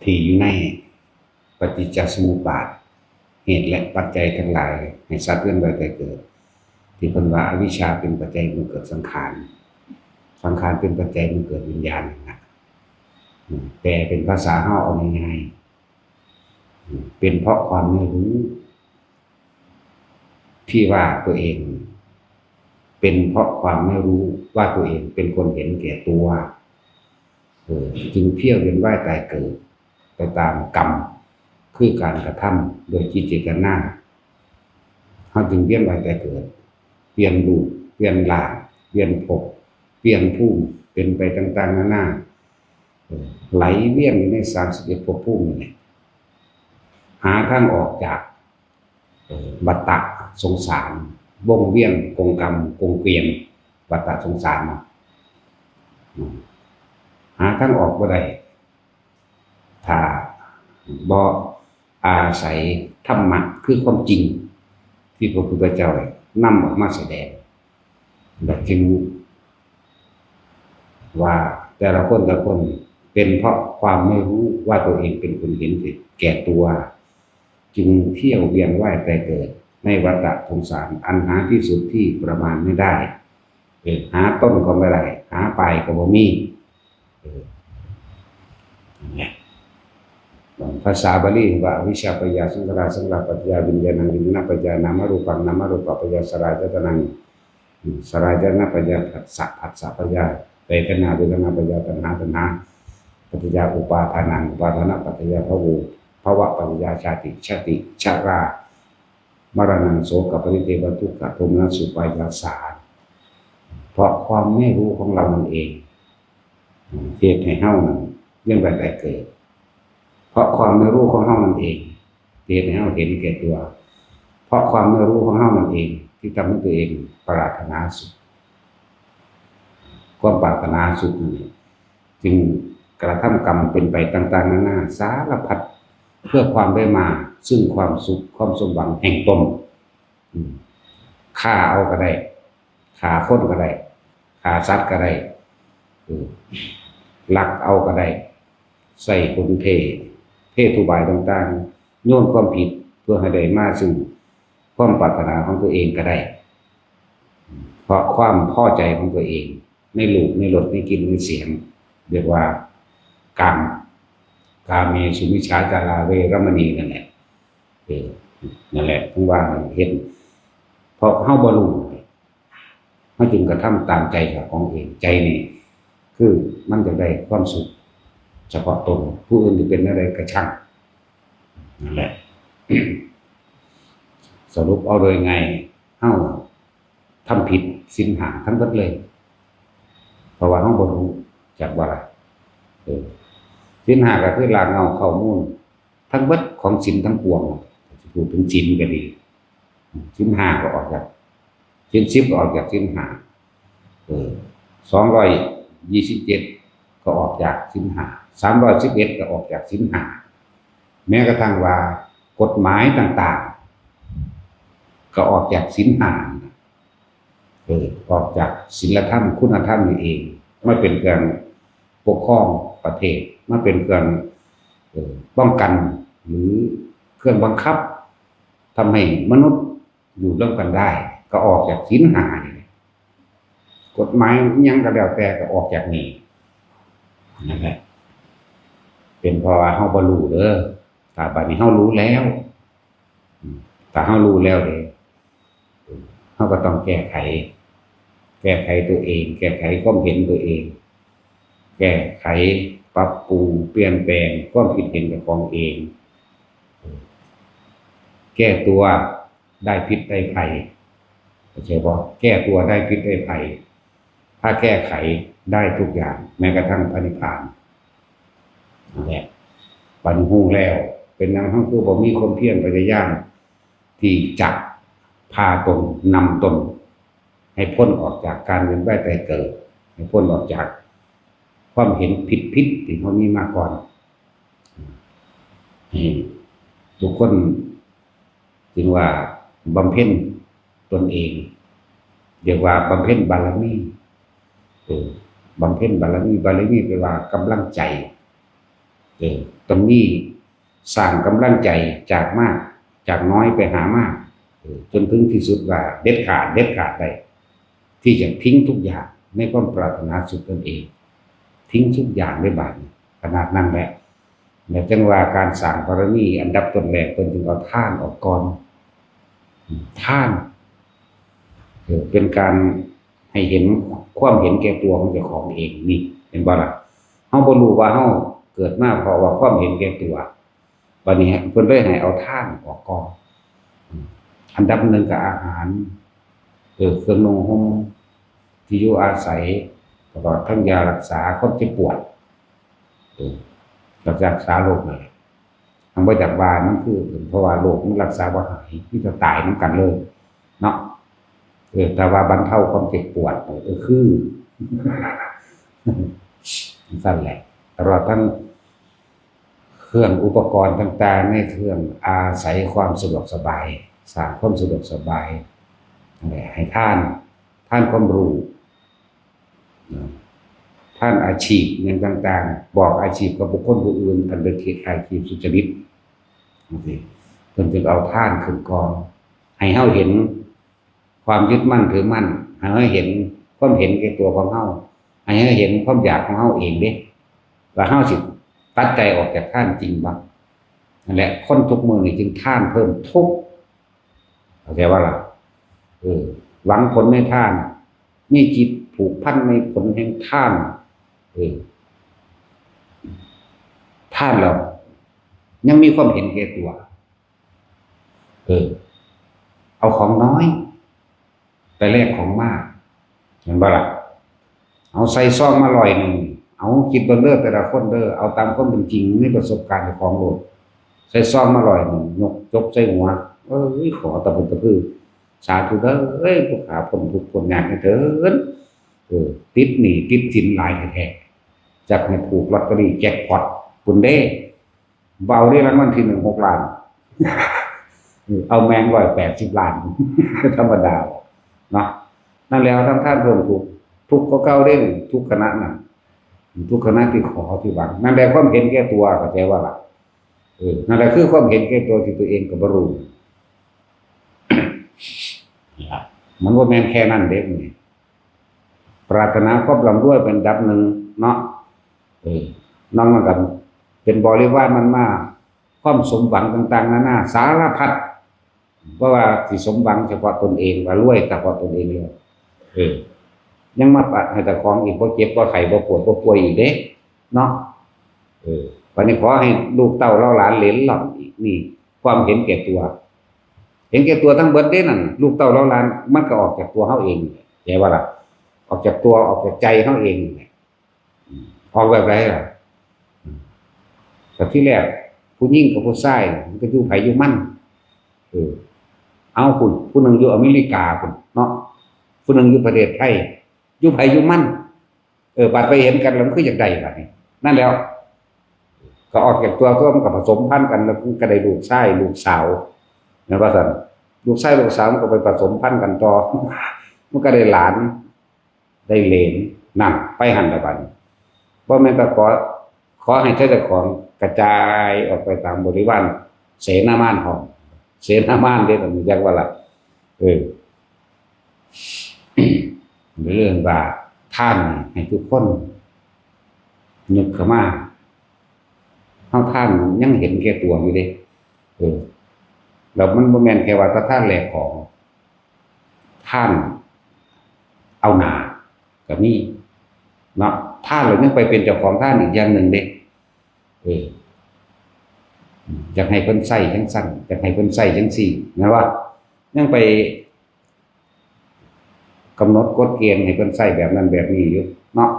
ที่อยู่ในปฏิจจสมุปบาทเหตุและปัจจัยทั้งหลายให้สัตว์เวียนว่ายตายเกิดที่เพิ่นว่าอวิชชาเป็นปัจจัยมันเกิดสังขารสังขารเป็นปัจจัยมันเกิดวิญญาณนะแปลเป็นภาษาเฮาเอาง่ายๆเป็นเพราะความไม่รู้ที่ว่าตัวเองเป็นเพราะความไม่รู้ว่าตัวเองเป็นคนเห็นแก่ตัวจึงเที่ยวเวียนว่ายตายเกิดไปตามกรรมคือการกระทำโดยจิตเจตนาเขาจึงเวียนว่ายตายเกิดเปลี่ยนรูปเปลี่ยนร่างเปลี่ยนภพเปลี่ยนภูมิเป็นไปต่างๆนานาไหลเวียนอยู่ใน31ภพภูมินี่หาทางออกจากวัฏฏะสงสารวงเวียนกงกรรมกงเกวียนวัฏฏะสงสารหาทางออกบ่ได้ถ้าบ่อาศัยธรรมะคือความจริงที่พระพุทธเจ้านำออกมาแสดงแบบจึงว่าแต่ละคนเป็นเพราะความไม่รู้ว่าตัวเองเป็นคนเห็นแก่ตัวจึงเที่ยวเวียนว่ายตายเกิดในวัฏฏะสงสารอันหาที่สุดที่ประมาณไม่ได้หาต้นก็ไม่ได้หาปลายก็บ่มีภาษาบาลีว่าวิชาปัญญาสังขารสังขารปัจจยวิญญาณังวิญญาณปัจจยนามรูปังนามรูปปัจจยสลายตนังสลายตนะปัจจยผัสสะผัสสะปัจจยเวทนาเวทนาปัจจยตัณหาตัณหาปัจจยอุปาทานังอุปาทานปัจจยภวภวะปัจจยชาติชาติชรามรณะโสกปริเทวทุกขโทมนัสสุปายาสาเพราะความไม่รู้ของเรานั่นเองเหตุให้เฮานั้นเวียนว่ายตายเกิดเพราะความไม่รู้ของเฮานั่นเองเหตุให้เฮาเห็นแก่ตัวเพราะความไม่รู้ของเฮานั่นเองที่ทำให้ตัวเองปรารถนาสุขความปรารถนาสุขนี้จึงกระทำกรรมเป็นไปต่างๆนานาสารพัดเพื่อความได้มาซึ่งความสุขความสมหวังแห่งตนฆ่าเอาก็ได้ฆ่าคนก็ได้ฆ่าสัตว์ก็ได้ลักเอาก็ได้ใส่คนเททุบายต่างๆโยนความผิดเพื่อให้ได้มาซึ่งความปรารถนาของตัวเองก็ได้เพราะความพอใจของตัวเองในรูปในรสในกลิ่นในเสียงเรียกว่ากามเมสุมิจฉาจาราเวรมณีนั่นแหละนั่นแหละทั้งว่าเห็นเพราะเฮาบ่รู้เฮาจึงกระทำตามใจของเองใจนี่คือมันจะได้ความสุขเฉพาะตนผู้อื่นจะเป็นอะไรก็ช่างนั่นแหละสรุปเอาโดยไงเฮาทำผิดศีลห้าทั้งหมดเลยเพราะว่าเฮาบ่รู้จักว่าอะไรศีลห้าก็คือลากเงาเข้ามูลทั้งหมดของศีลทั้งปวงพูดถึงศีลก็ดีศีลห้าก็ออกจากศีล10ก็ออกจากศีลห้า227ก็ออกจากศีลห้า311ก็ออกจากศีลห้าแม้กระทั่งว่ากฎหมายต่างๆก็ออกจากศีลห้าออกจากศีลธรรมคุณธรรมนี่เองไม่เป็นเครื่องปกครองประเทศไม่เป็นเครื่องป้องกันหรือเครื่องบังคับทำให้มนุษย์อยู่ร่วมกันได้ก็ออกจากศีลห้านี่กฎหมายยังก็แล้วแต่ก็ออกจากนี้นั่นแหละเป็นเพราะว่าเฮาบ่รู้เด้อถ้าบัดนี้เฮารู้แล้วถ้าเฮารู้แล้วเด้เฮาก็ต้องแก้ไขตัวเองแก้ไขความเห็นตัวเองแก้ไขปรับปรุงเปลี่ยนแปลงความคิดเห็นของเองแก้ตัวได้พิษได้ภัยเข้าใจบ่แก้ตัวได้พิษได้ภัยถ้าแก้ไขได้ทุกอย่างแม้กระทั่งพระนิพพานนั่นแหละปัญญูแล้วเป็นนางทั้งคือบ่มีความเพียรพยายามที่จะพาตนนำตนให้พ้นออกจากการเวียนว่ายตายเกิดให้พ้นออกจากความเห็นผิดที่เขามีมาก่อนทุกคนจึงว่าบำเพ็ญตนเองเรียกว่าบำเพ็ญบารมีบำเพ็ญบารมีแปลว่ากำลังใจ ต้องมีสร้างกำลังใจจากมากจากน้อยไปหามากจนถึงที่สุดว่าเด็ดขาดได้ที่จะทิ้งทุกอย่างในความปรารถนาสุดตนเองทิ้งทุกอย่างในบาทขนาดนั้นแหละแต่จังว่าการสร้างบารมีอันดับต้นแรกเป็นจึงเอาท่านออกก่อนท่านเป็นการให้เห็นความเห็นแก่ตัวของเจ้าของเองนี่เห็นบ่ล่ะเฮาบ่รู้ว่าเฮาเกิดมาเพราะว่าความเห็นแก่ตัวบัดนี้เพิ่นเลยให้เอาท่านออกก่อนอันดับหนึ่งก็อาหารเครื่องนุ่งห่มที่อยู่อาศัยตลอดทั้งยารักษาคนเจ็บปวดรักษาโรคนั่นแหละทางบ่จากว่านั่นคือเพราะว่าโรคมันรักษาบ่หายมันจะตายนำกันเลยเนาะแต่ว่าบรรเทาความเจ็บปวดคือนั่นแหละตลอดทั้งเครื่องอุปกรณ์ต่างๆในเครื่องอาศัยความสะดวกสบายสร้างความสะดวกสบายให้ท่านความรู้ท่านอาชีพอย่างต่างๆบอกอาชีพกับบุคคลผู้อื่นอันเป็นอาชีพสุจริตเพิ่นจึงเอาท่านขึ้นก่อนให้เฮาเห็นความยึดมั่นถือมั่นให้เฮาเห็นความเห็นแก่ตัวของเฮาให้เฮาเห็นความอยากของเฮาเองเด้ว่าเฮาสิตัดใจออกจากท่านจริงบ่นั่นแหละคนทุกมื้อนี่จึงท่านเพิ่มทุกข์เข้าใจว่าล่ะหวังผลในท่านมีจิตผูกพันในผลแห่งท่านท่านเรายังมีความเห็นแก่ตัวเอาของน้อยไปแลกของมากเห็นบ่ล่ะเอาใส่ซองมา100เอาคิดเบิ่งเด้อแต่ละคนเด้อเอาตามความเป็นจริงในประสบการณ์ของโลกใส่ซองมา100ยกจบใส่หัวขอตะบุตะพือสาธุเด้อผู้ขาผลทุกผลงานให้เถิดติดหนี้ติดสินหลายแท้ๆจักให้ถูกลอตเตอรี่แจ็คพอตคุณเด้เบาได้รางวัลที่1 6 ล้านเอาแมง180 ล้านธรรมดาเนาะนั่นแล้วท่านเพิ่มทุกก็เก่าเด้งทุกคณะนั้นทุกคณะที่ขอที่หวังนั่นแหละความเห็นแก่ตัวเข้าใจว่าล่ะนั่นแหละคือความเห็นแก่ตัวที่ตัวเองก็บ่รู้มันว่าแม่นแค่นั้นเด้นี่ปรารถนาความร่ำรวยเป็นอันดับหนึ่งเนาะน้องมันกันเป็นบริวารมันมาความสมหวังต่างๆนานาสารพัดเพราะว่าสิสมหวังเฉพาะตนเองว่ารวยเฉพาะตนเองเลยยังมาปัดให้แต่ของอีกบ่เจ็บบ่ไข้บ่ปวดบ่ป่วยอีกเด้เนาะวันนี้ขอให้ลูกเต้าเราหลานเหลนหล่อนอีกนี่ความเห็นแก่ตัวเห็นแก่ตัวทั้งเบิดเด้นั่นลูกเต้าเราหลานมันก็ออกจากตัวเฮาเองเข้าใจว่าล่ะออกจากตัวออกจากใจเฮาเองออกแบบไรล่ะแต่ที่แรกผู้หญิงกับผู้ชายมันก็อยู่ไผอยู่มันเอาผู้หนึ่งอยู่อเมริกาพุ่นเนาะผู้หนึ่งอยู่ประเทศไทยอยู่ไผอยู่มันบัดไปเห็นกันแล้วมันคืออยากได้บัดนี้นั่นแล้วก็ออกจากตัวมันก็ผสมพันธุ์กันแล้วก็ได้ลูกชายลูกสาวนะว่าซั่นลูกชายลูกสาวมันก็ไปผสมพันธุ์กันต่อมันก็ได้หลานได้เหลนนั่นไปหันละบัดบ่แม่นก็ขอให้เจ้าของกระจายออกไปตามบริวารเสนามานของเสนามานเด้อมันจักว่าล่ะเรื่องว่าท่านให้ทุกคนนึกเข้ามาเฮาท่านยังเห็นแก่ตัวอยู่เด้แล้วมันบ่แม่นแค่ว่าท่านแลกของท่านเอาหน้าก็มีเนาะท่านเลยยังไปเป็นเจ้าของท่านอีกอย่างหนึ่งเด้อยากให้เพิ่นใส่จังซั่นอยากให้เพิ่นใส่จังซี่นะว่ายังไปกำหนดกฎเกณฑ์ให้เพิ่นใส่แบบนั้นแบบนี้อยู่เนาะ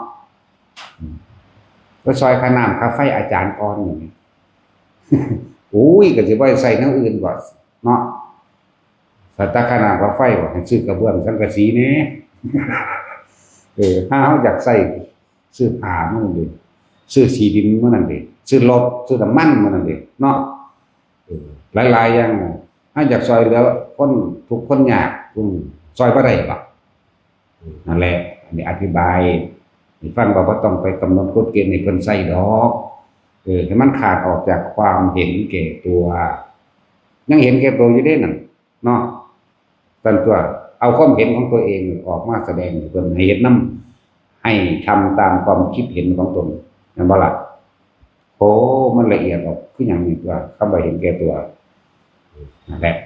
ก็ซอยค่าน้ำค่าไฟอาจารย์ก่อนอย่างนี้อุ้ยก็สิบ่ใส่แนวอื่นบ่เนาะถ้าค่าน้ำค่าไฟบ่ให้ซื้อกระเบื้องสังกะสีแหน่ถ้าเฮาอยากใส่ซื้อผ้ามันนั่นเด้ซื้อสีดินมันนั่นเด้ซื้อรถซื้อน้ำมันมันนั่นเด้เนาะหลายๆอย่างถ้าอยากซอยเหลือคนทุกคนยากซอยบ่ได้บ่นั่นแหละอันนี้อธิบายให้ฟังว่าบ่ต้องไปกำหนดกฎเกณฑ์ให้เพิ่นใส่ดอก ให้มันขาดออกจากความเห็นแก่ตัวยังเห็นแก่ตัวอยู่ได้นั่นเนาะตันตัวเอาความเห็นของตัวเองออกมาแสดงให้เพิ่นให้เห็นนำให้ทำตามความคิดเห็นของตนนั่นบ่ล่ะโอ้มันละเอียดออกคือหยังนี่ตัวคำว่าเห็นแก่ตัวนั่นแหละ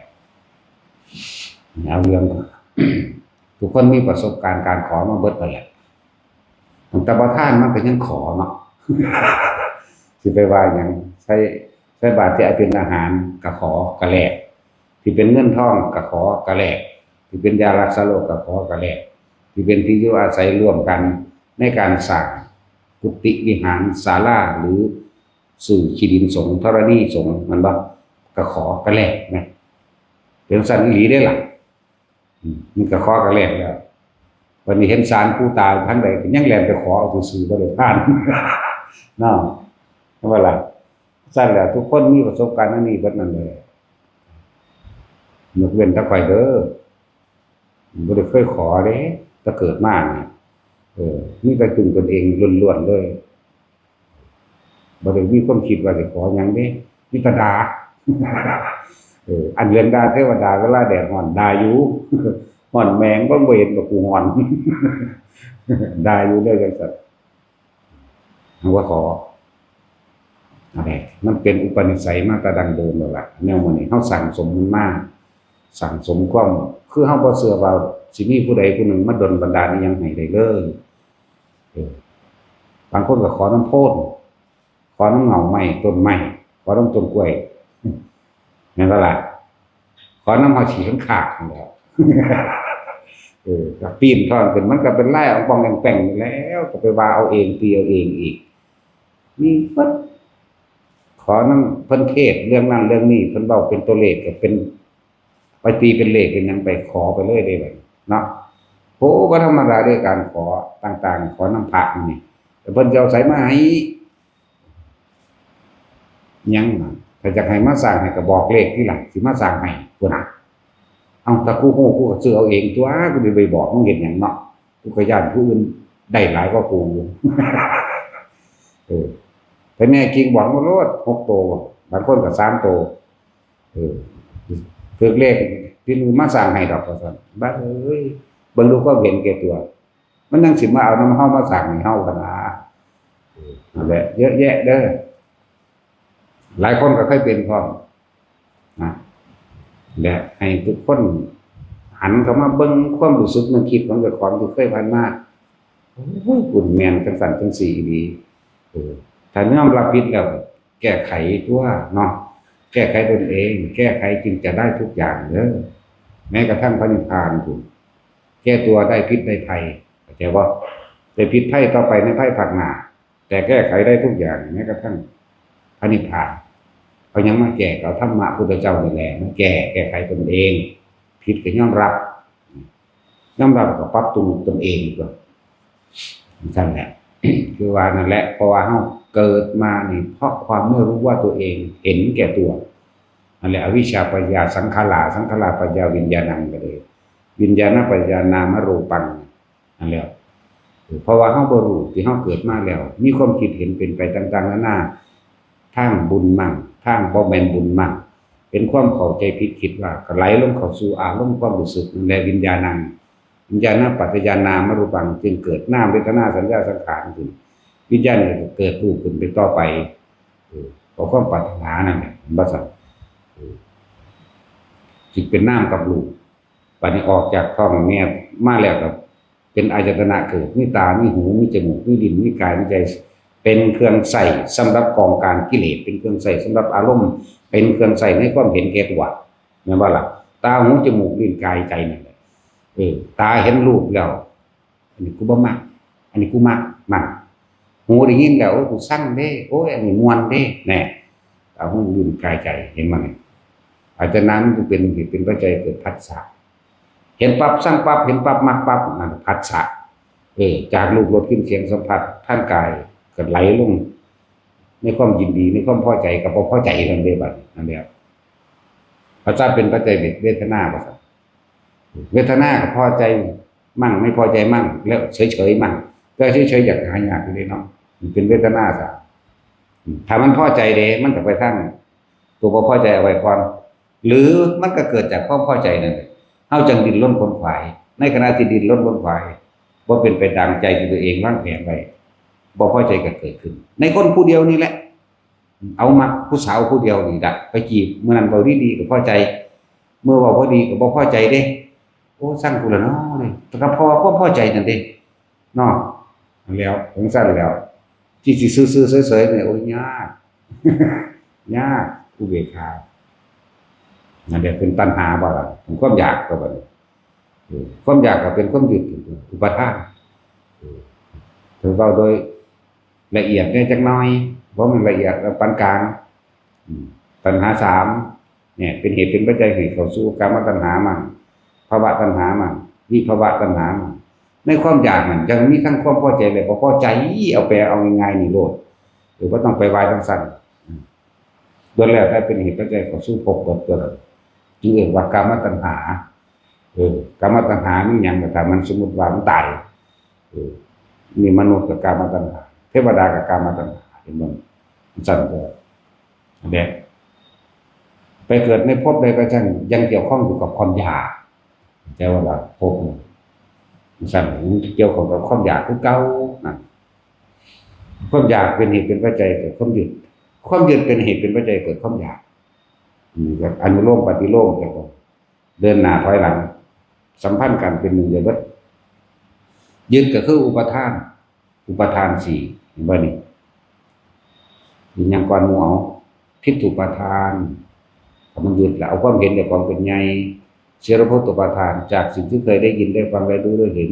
เอาเรื่อง ทุกคนมีประสบการณ์การขอมาเบิดไปแหละตั้งแต่บ่ท่านมันก็ยังขอเนาะ สิไปว่าหยังใช้บาตรที่เอาเป็นอาหารก็ขอก็แลกที่เป็นเงินทองก็ขอก็แลกที่เป็นยารักษาโรคก็ขอก็แลกที่เป็นที่อยู่อาศัยร่วมกันในการสร้างกุฏิวิหารศาลาหรือสู่ขี้ดินสงฆ์ธรณีสงฆ์มันบ่ก็ขอก็แลกนะเป็นสันอีหลีได้ล่ะมันก็ขอก็แลกแล้ววันนี้เห็นศาลผู้ตายทั้งใดก็ยังแล่นไปขอเอาซื่อๆบ่ได้ผ่าน เนาะว่าล่ะสั่นแหละทุกคนมีประสบการณ์อันนี้เบิดนั่นเลยยกเว้นแต่ข่อยเด้อบ่ได้เคยขอเด้แต่เกิดมานี่มีแต่พึ่งตนเองล้วนๆเลยบ่ได้มีความคิดว่าสิขอหยังเด้มีแต่ด่า อันเรื่องด่าเทวดาเวลาแดดร้อนด่าอยู่ ร้อนแมงบ่เห็นว่ากูร้อน ด่าอยู่เลยจังซั่นเอาว่าขออะไรมันเป็นอุปนิสัยมาแต่ดั้งเดิมแล้วล่ะแนวมื้อนี้เฮาสั่งสมมันมาสั่งสมความคือเฮาบ่เชื่อว่าสิมีผู้ใดผู้หนึ่งมาดลบันดาลอิหยังให้ได้เลยบางคนก็ขอน้ำโพธิ์ขอน้ำเหงาไม้ต้นไม้ขอน้ำต้นกล้วยนั่นก็ล่ะขอน้ำเฮาฉีข้างขาดนั่นแหละ ก็ปีนท่อนขึ้นมันก็เป็นไล่เอาปองแป่งๆแล้วก็ไปว่าเอาเองตีเอาเองอีกมีเพิ่นขอน้ำเพิ่นเทศเรื่องนั้นเรื่องนี้เพิ่นเว้าเป็นตัวเลขก็เป็นไปตีเป็นเลขเป็นหยังไปขอไปเลยได้บัดเนาะโหบ่ธรรมดาเด้การขอต่างๆขอน้ำพระนี่แต่เพิ่นจะเอาไสมาให้ยังถ้าจะให้มาสร้างให้ก็บอกเลขที่หลังสิมาสร้างให้พุ่นน่ะเอาถ้ากูฮู้กูก็ซื้อเอาเองตัวกูสิไปบอกมึงเฮ็ดหยังเนาะกูก็ย้านผู้อื่นได้หลายกว่ากู แต่แน่จริงบอกมาโลด6โตบางคนก็3โตถือเลขที่มือมาสร้างให้ดอกว่าซั่นบัดเอ้ยเบิ่งดูความเห็นแก่ตัวมันยังสิมาเอานำเฮามาสร้างให้เฮากันนะนั่นแหละเยอะแยะเด้อหลายคนก็เคยเป็นพร้อมนะและให้ทุกคนหันเข้ามาเบิ่งความรู้สึกนึกคิดของเจ้าของที่เคยผ่านมาโอ้ยคุณแม่นจังซั่นจังซี่ดีถ้ายอมรับผิดแล้วแก้ไขตัวเนาะแก้ไขตนเองแก้ไขจึงจะได้ทุกอย่างเด้อแม้กระทั่งพระนิพพานถูกแก้ตัวได้พิษได้ภัยแต่ว่าแต่พิษภัยต่อไปในภัยภาคหน้าแต่แก้ไขได้ทุกอย่างแม้กระทั่งพระนิพพานเขายังมาแก้เอาธรรมะพุทธเจ้านี่แหละมาแก้ไขตนเองผิดก็ยอมรับก็ปรับปรุงตนเองก็นั่นแหละ คือว่านั่นแหละเพราะว่าเฮาเกิดมานี่เพราะความไม่รู้ว่าตัวเองเห็นแก่ตัวนั่นแหละอวิชชาปัญญาสังขารปัญญาวิญญาณังก็เลยวิญญาณปัญญานามรูปังนั่นแหละเพราะว่าเฮาบ่รู้ที่เฮาเกิดมาแล้วมีความคิดเห็นเป็นไปต่างๆนานาทางบุญมั่งทางบ่แม่นบุญมั่งเป็นความเข้าใจผิดคิดว่าก็ไหลลงเข้าสู่อารมณ์ความรู้สึกนั่นแหละวิญญาณังวิญญาณปัจจยานามรูปังจึงเกิดนามเวทนาสัญญาสังขารขึ้นวิญญาณก็เกิดรูปขึ้นไปต่อไปเพราะความปรารถนานั่นแหละบ่ซั่นจิตเป็นนามกับรูปบัดนี้ออกจากท้องแม่มาแล้วก็เป็นอายตนะเกิดมีตามีหูมีจมูกมีลิ้นมีกายมีใจเป็นเครื่องใส่สำหรับกองการกิเลสเป็นเครื่องใส่สำหรับอารมณ์เป็นเครื่องใส่ในความเห็นแก่ตัวแม่นบ่ล่ะตาหูจมูกลิ้นกายใจนั่นแหละตาเห็นรูปแล้วอันนี้กูบ่มักอันนี้กูมักหูได้ยินแล้วกูสั่งเด้โอ้ยอันนี้ม่วนเด้แน่ตาหูลิ้นกายใจเห็นมั้ยอาจจะนั้นมันเป็นเหตุเป็นปัจจัยเกิดผัสสะเห็นปั๊บสั่งปั๊บเห็นปั๊บมักปั๊บนั่นผัสสะจากรูปรสกลิ่นเสียงสัมผัสทางกายก็ไหลลงในความยินดีในความพอใจกับบ่พอใจนั่นเด้บัดนั่นแหละพระเจ้าเป็นปัจจัยเวทนาบ่ครับเวทนาก็พอใจมั่งไม่พอใจมั่งแล้วเฉยๆมั่งก็เฉยๆอยากหายากอยู่เลยเนาะมันเป็นเวทนาซะ ถ้ามันพอใจเด้มันก็ไปทั้งตัวบ่พอใจเอาไว้ก่อนหรือมันก็เกิดจากความพอใจนั่นแหละเฮาจังดิ้นรนขวนขวายในขณะที่ดิ้นรนขวนขวายบ่เป็นไปดังใจที่ตัวเองวางแผนไว้บ่พอใจก็เกิดขึ้นในคนผู้เดียวนี่แหละเอามักผู้สาวผู้เดียวนี่ล่ะไปจีบมื้อนั้นเว้าดีๆก็พอใจเมื่อเว้าบ่ดีก็บ่พอใจเด้โอ้สั่งกูละเนาะนี่แต่ก็เพราะว่าความพอใจนั่นเด้เนาะแล้วจังซั่นแล้วที่สิซื่อๆเฉยๆเนี่ยโอ้ยยาก ยากอุเบกขานั่นแหละเป็นปัญหาบ่ล่ะเป็นความอยากก็บ่ความอยากก็เป็นความยึดอุปทานถือเว้าโดยละเอียดแน่จักหน่อยบ่แม่นละเอียดปานกลางปัญหา3เนี่ยเป็นเหตุเป็นปัจจัยให้เข้าสู่กามตัณหามั่งภวตัณหามั่งวิภวตัณหามั่งในความอยากนั่นจังมีทั้งความพอใจและบ่พอใจเอาแปลเอาง่ายๆนี่โลดหรือบ่ต้องไปวายจังซั่นโดยแล้วถ้าเป็นเหตุปัจจัยเข้าสู่ภพเบิดตัวจึงเรียกว่ากามตัณหากามตัณหานี่หยังก็ถ้ามันสมมุติว่ามันตายนี่มนุษย์กับกามตัณหาเทวดากับกามตัณหาเห็นบ่สั่นก็แดกไปเกิดในภพใดก็ช่างยังเกี่ยวข้องอยู่กับความอยากแต่ว่าล่ะภพสั่นเกี่ยวข้องกับความอยากคือเก่านั่นความอยากเป็นเหตุเป็นปัจจัยเกิดความยึดความยึดเป็นเหตุเป็นปัจจัยเกิดความอยากนี่ก็อนุโลมปฏิโลมกันบ่เดินหน้าถอยหลังสัมพันธ์กันเป็นหนึ่งเดียวกันยึดก็คืออุปทาน4เห็นบ่นี่มีหยังก่อนหมู่เอาทิฏฐุปทานมันยึดแล้วเอาความเห็นในความเป็นใหญ่เสรโพตุปทานจากสิ่งที่เคยได้ยินได้ฟังได้รู้ได้เห็น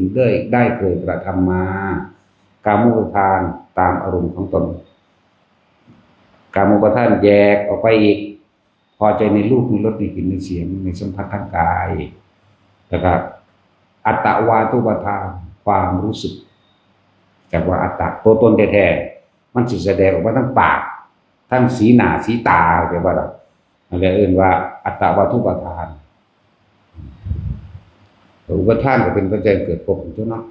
ได้เคยกระทำมากามุปทานตามอารมณ์ของตนกามุปทานแยกออกไปอีกพอใจในรูปในรสในกลิ่นในเสียงในสัมผัสทางกายแล้วก็อัตตวาทุปทานความรู้สึกจากว่าอัตตะตัวตนแท้ๆมันสิแสดงออกมาทั้งปากทั้งสีหน้าสีตาเรียกว่าอะไรเอื่นว่าอัตตวาทุปทานอุปทานก็เป็นปัจจัยเกิดภพอยู่เนาะ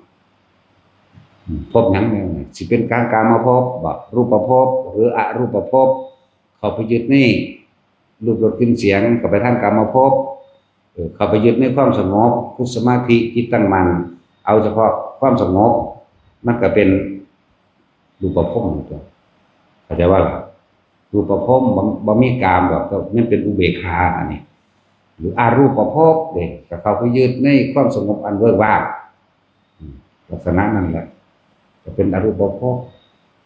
ภพหยังแนวไหนสิเป็นกามภพบ่รูปภพหรืออรูปภพเข้าไปยึดนี่รูปรสกลิ่นเสียงก็ไปทางกามภพเข้าไปยึดในความสงบคุสมาธิจิตตั้งมั่นเอาเฉพาะความสงบมันก็เป็นรูปภพตัวเข้าใจว่ารูปภพบ่มีกามดอกมันเป็นอุเบกขาอันนี้หรืออารูปภพเด้ก็เข้าไปยึดในความสงบอันเวิ้งว่างลักษณะนั้นแหละจะเป็นอรูปภพ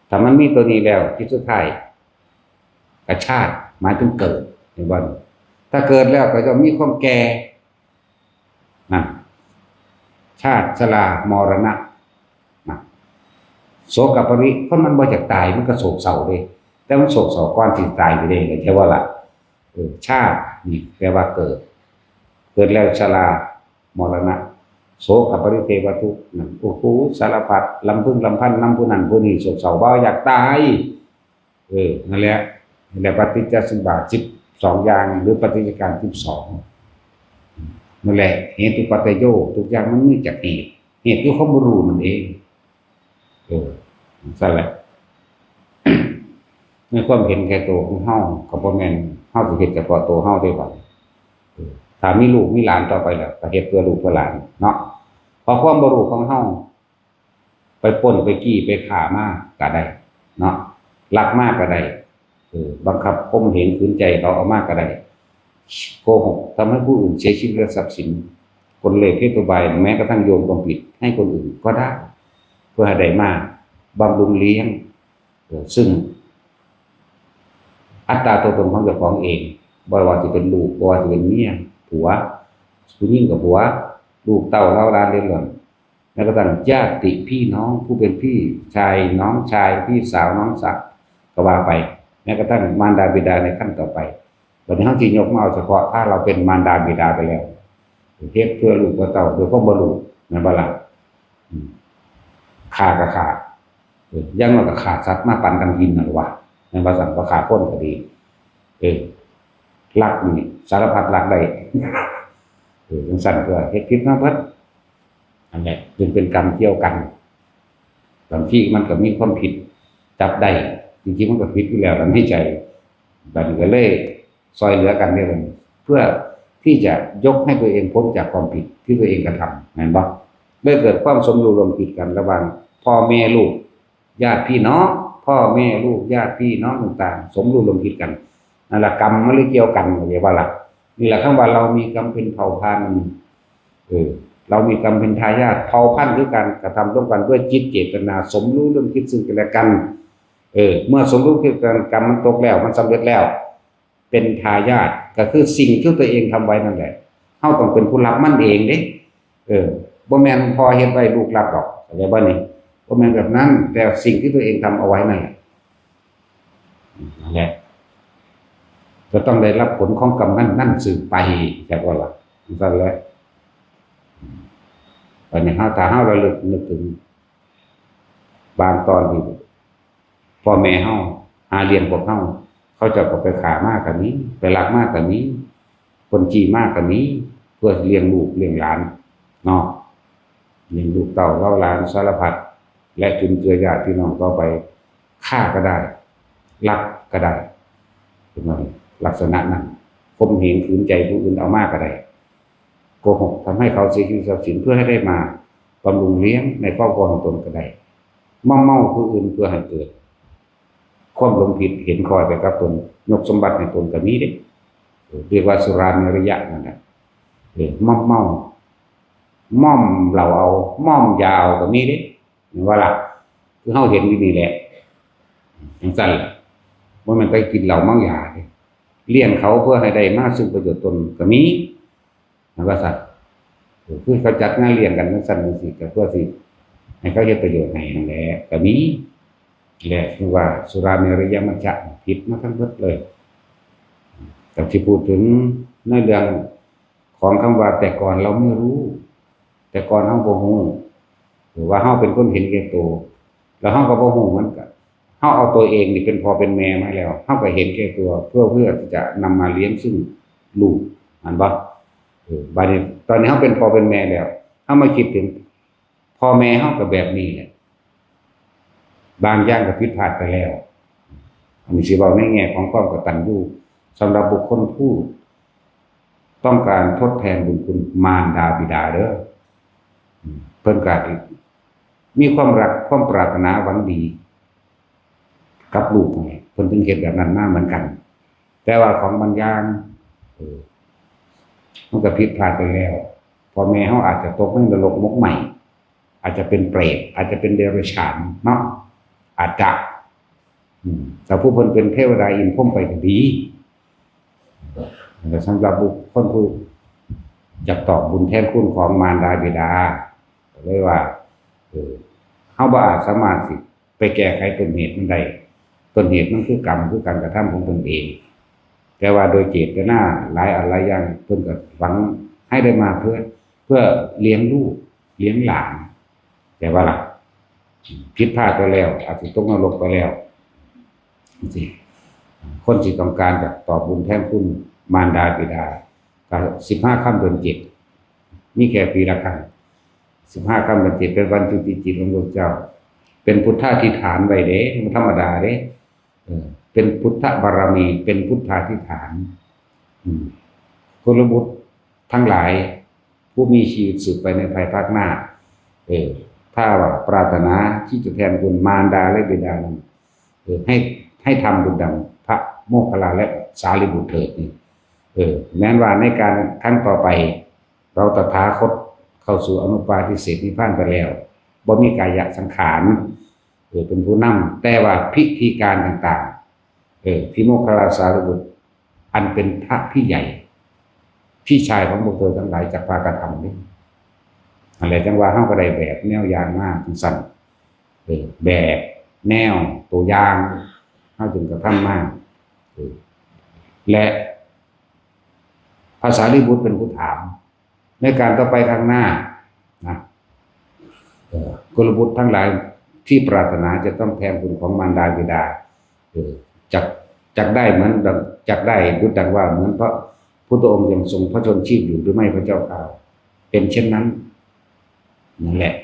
ถ้ามันมีตัวนี้แล้วที่สุดท้ายกชาติหมายถึงเกิดในวันถ้าเกิดแล้วก็จะมีความแก่นั่นชาติชรามรณะโศกปริคนมันบ่อยากตายมันก็โศกเศร้าเลยแต่มันโศกเศร้าก่อนสิตายไปได้เลยใช่ว่าล่ะชาตินี่แปลว่าเกิดแล้วชรามรณะโศกปริเทวทุกข์นั่นโอ้โหสารพัดลำพึงลำพันน้ำผู้นั้นผู้นี้โศกเศร้าบ่อยากตายนั่นแหละปฏิจจสมุปบาท12อย่างหรือปฏิจจการ12นั่นแหละเหตุปัจจโยทุกอย่างมันมีจากเหตุคือความรู้มันเองนั่นแหละในความเห็นแก่ตัวของเฮาก็บ่แม่นเฮาสิเฮ็ดเฉพาะตัวเฮาได้บ่ถ้ามีลูกมีหลานต่อไปแล้วก็เฮ็ดเพื่อลูกเพื่อหลานเนาะพอความบ่รู้ของเฮาไปปล้นไปจี้ไปฆ่ามาก็ได้เนาะลักมาก็ได้บังคับข่มเหงขืนใจเขาเอามาก็ได้โกหกทำให้ผู้อื่นเสียชีวิตและทรัพย์สินคนเลวเพศตัวใบแม้กระทั่งโยนความผิดให้คนอื่นก็ได้เพื่อให้ได้มาบำรุงเลี้ยงซึ่งอัตตาตัวตนของเจ้าของเองบ่ว่าจะเป็นลูกบ่ว่าจะเป็นเมียผัวผู้หญิงกับผัวลูกเต้าเล่าหลานเลี้ยงหลานแม้กระทั่งญาติพี่น้องผู้เป็นพี่ชายน้องชายพี่สาวน้องสาวก็ว่าไปแม้กระทั่งมารดาบิดาในขั้นต่อไปวันนี้เฮาสิยกมาเอาเฉพาะถ้าเราเป็นมารดาบิดาไปแล้วเฮ็ดเพื่อลูกเพื่อเต้าโดยความบ่รู้นั่นบ่ล่ะฆ่าก็ฆ่ายังน้อยก็ฆ่าสัตว์มาปั่นกันกินนั่นว่าในภาษาก็ฆ่าคนก็ดีลักนี่สารพัดลักได้จังซั่นก็เฮ็ดผิดมาเบิดอันนี้จึงเป็นกรรมเกี่ยวกันบางทีมันก็มีความผิดจับได้ จริงๆมันก็ผิดอยู่แล้วมันให้ใจบัดนี้ก็เลยซอยเหลือกันได้บัดนี้เพื่อที่จะยกให้ตัวเองพ้นจากความผิดที่ตัวเองกระทำเห็นบ่ได้เกิดความสมรู้ร่วมคิดกันระหว่างพ่อแม่ลูกญาติพี่น้องพ่อแม่ลูกญาติพี่น้องต่างๆสมรู้ร่วมคิดกันนั่นแหละกรรมมันเลยเกี่ยวกันเข้าใจว่าล่ะนี่แหละคำว่าเรามีกรรมเป็นเผ่าพันธุ์เรามีกรรมเป็นทายาทเผ่าพันธุ์คือการกระทำร่วมกันด้วยจิตเจตนาสมรู้ร่วมคิดซึ่งกันและกันเมื่อสมรู้ร่วมคิดกันกรรมมันตกแล้วมันสำเร็จแล้วเป็นทายาทก็คือสิ่งที่ตัวเองทำไว้นั่นแหละเฮาต้องเป็นผู้รับมันเองเด้บ่แม่นพอเฮ็ดไว้ลูกรับดอกเข้าใจบ่นี่บ่แม่นแบบนั้นแต่สิ่งที่ตัวเองทำเอาไว้นั่นแหละก็ต้องได้รับผลของกรรมนั่นสืบไปใช่บ่ล่ะนั่นแหละตอนนี้ถ้าเฮาระลึกนึกถึงบางตอนที่พ่อแม่เฮาหาเลี้ยงพวกเฮาเขาจะก็ไปฆ่ามากกว่านี้ไปลักมากกว่านี้คนจี้มากกว่านี้เพื่อเลี้ยงลูกเลี้ยงหลานเนาะเลี้ยงลูกเต้าเล่าหลานสารพัดและจุนเจือญาติพี่น้องต่อไปฆ่าก็ได้ลักก็ได้เป็นว่าลักษณะนั้นข่มเหงขืนใจผู้อื่นเอามากก็ได้โกหกทำให้เขาเสียชีวิตทรัพย์สินเพื่อให้ได้มาบำรุงเลี้ยงในครอบครัวของตนก็ได้เมาผู้อื่นเพื่อให้เกิดความหลงผิดเห็นคอยไปกับตนยกสมบัติให้ตนก็มีเด้เรียกว่าสุราเมรยะนั่นแหละม่อมเราเอาม่อมยาวก็มีเด้ว่าล่ะคือเฮาเห็นอยู่นี่แหละจังซั่นว่ามันไปกินเหล้าเมายาเด้เลี้ยงเขาเพื่อให้ได้มาซึ่งประโยชน์ตนก็มีนะว่าซั่นคือเขาจัดงานเลี้ยงกันจังซั่นจังซี่ก็เพื่อสิให้เขาเฮ็ดประโยชน์ให้นั่นแหละก็มีแหละคือว่าสุราเมรยมัชฌะผิดมาทั้งหมดเลยแต่ที่พูดถึงในเรื่องของคำว่าแต่ก่อนเราไม่รู้แต่ก่อนเฮาบ่ฮู้หรือว่าเฮาเป็นคนเห็นแก่ตัวแล้วเฮาก็บ่ฮู้มันก็เฮาเอาตัวเองนี่เป็นพ่อเป็นแม่มาแล้วเฮาก็เห็นแก่ตัวเพื่อที่จะนำมาเลี้ยงซึ่งลูกอันบ่บัดนี้ตอนนี้เฮาเป็นพ่อเป็นแม่แล้วเฮามาคิดถึงพ่อแม่เฮาก็แบบนี้แหละบางอย่างก็ผิดพลาดไปแล้วอันนี้สิเว้าในแง่ของความกตัญญูสำหรับบุคคลผู้ต้องการทดแทนบุญคุณมารดาบิดาเด้อเพิ่นก็มีความรักความปรารถนาหวังดีกับลูกนี่เพิ่นถึงเฮ็ดแบบนั้นมาเหมือนกันแต่ว่าของบางอย่างมันก็ผิดพลาดไปแล้วพ่อแม่เฮาอาจจะตกในนรกมกใหม่อาจจะเป็นเปรตอาจจะเป็นเดรัจฉานเนาะอาจจะถ้าผู้เพิ่นเป็นเทวดาอินพรหมไปก็ดีแต่สำหรับบุคคลผู้อยากตอบบุญแทนคุณของมารดาบิดาเลยว่าเฮาบ่อาจสามารถสิไปแก้ไขต้นเหตุมันได้ต้นเหตุมันคือกรรมคือการกระทำของตนเองแต่ว่าโดยเจตนาหลายอะไรอย่างเพิ่นก็หวังให้ได้มาเพื่อเลี้ยงลูกเลี้ยงหลานแต่ว่าล่ะผิดพลาดไปแล้วอาจจะตกนรกไปแล้วสิคนที่ต้องการจะตอบบุญแทนคุณมารดาบิดาก็15ค่ำเดือน7มีแค่ปีละครั้ง15ค่ำเดือน7เป็นวันจุติจิตของพระเจ้าเป็นพุทธาธิษฐานไว้เด้มันธรรมดาเด้เป็นพุทธบารมีเป็นพุทธาธิษฐานกุลบุตรทั้งหลายผู้มีชีวิตสืบไปในภายภาคหน้าถ้าว่าปรารถนาที่จะแทนคุณมารดาและบิดานั้นให้ทำบุญดังพระโมคคัลลาและสารีบุตรเถิดนี่แม้ว่าในการครั้งต่อไปเราตถาคตเข้าสู่อนุปาทิเสสนิพพานไปแล้วบ่มีกายสังขารเป็นผู้นำแต่ว่าพิธีการต่างๆพี่โมคคัลลาสารีบุตรอันเป็นพระพี่ใหญ่พี่ชายของพวกเธอทั้งหลายจากพากระทำนี่อะไรจังว่าเฮาก็ได้แบบแนวอย่างมากสั่นแบบแนวตัวอย่างเฮาจึงกระทำมากและภาษาลิบุตรเป็นผู้ถามในการต่อไปข้างหน้านะกุลบุตรทั้งหลายที่ปรารถนาจะต้องแทนบุญของมารดาบิดาจักได้เหมือนจักได้ดุจดังว่าเหมือนพระพุทธองค์ยังทรงพระชนชีพอยู่หรือไม่พระเจ้าข่าวเป็นเช่นนั้นนั่นแหละ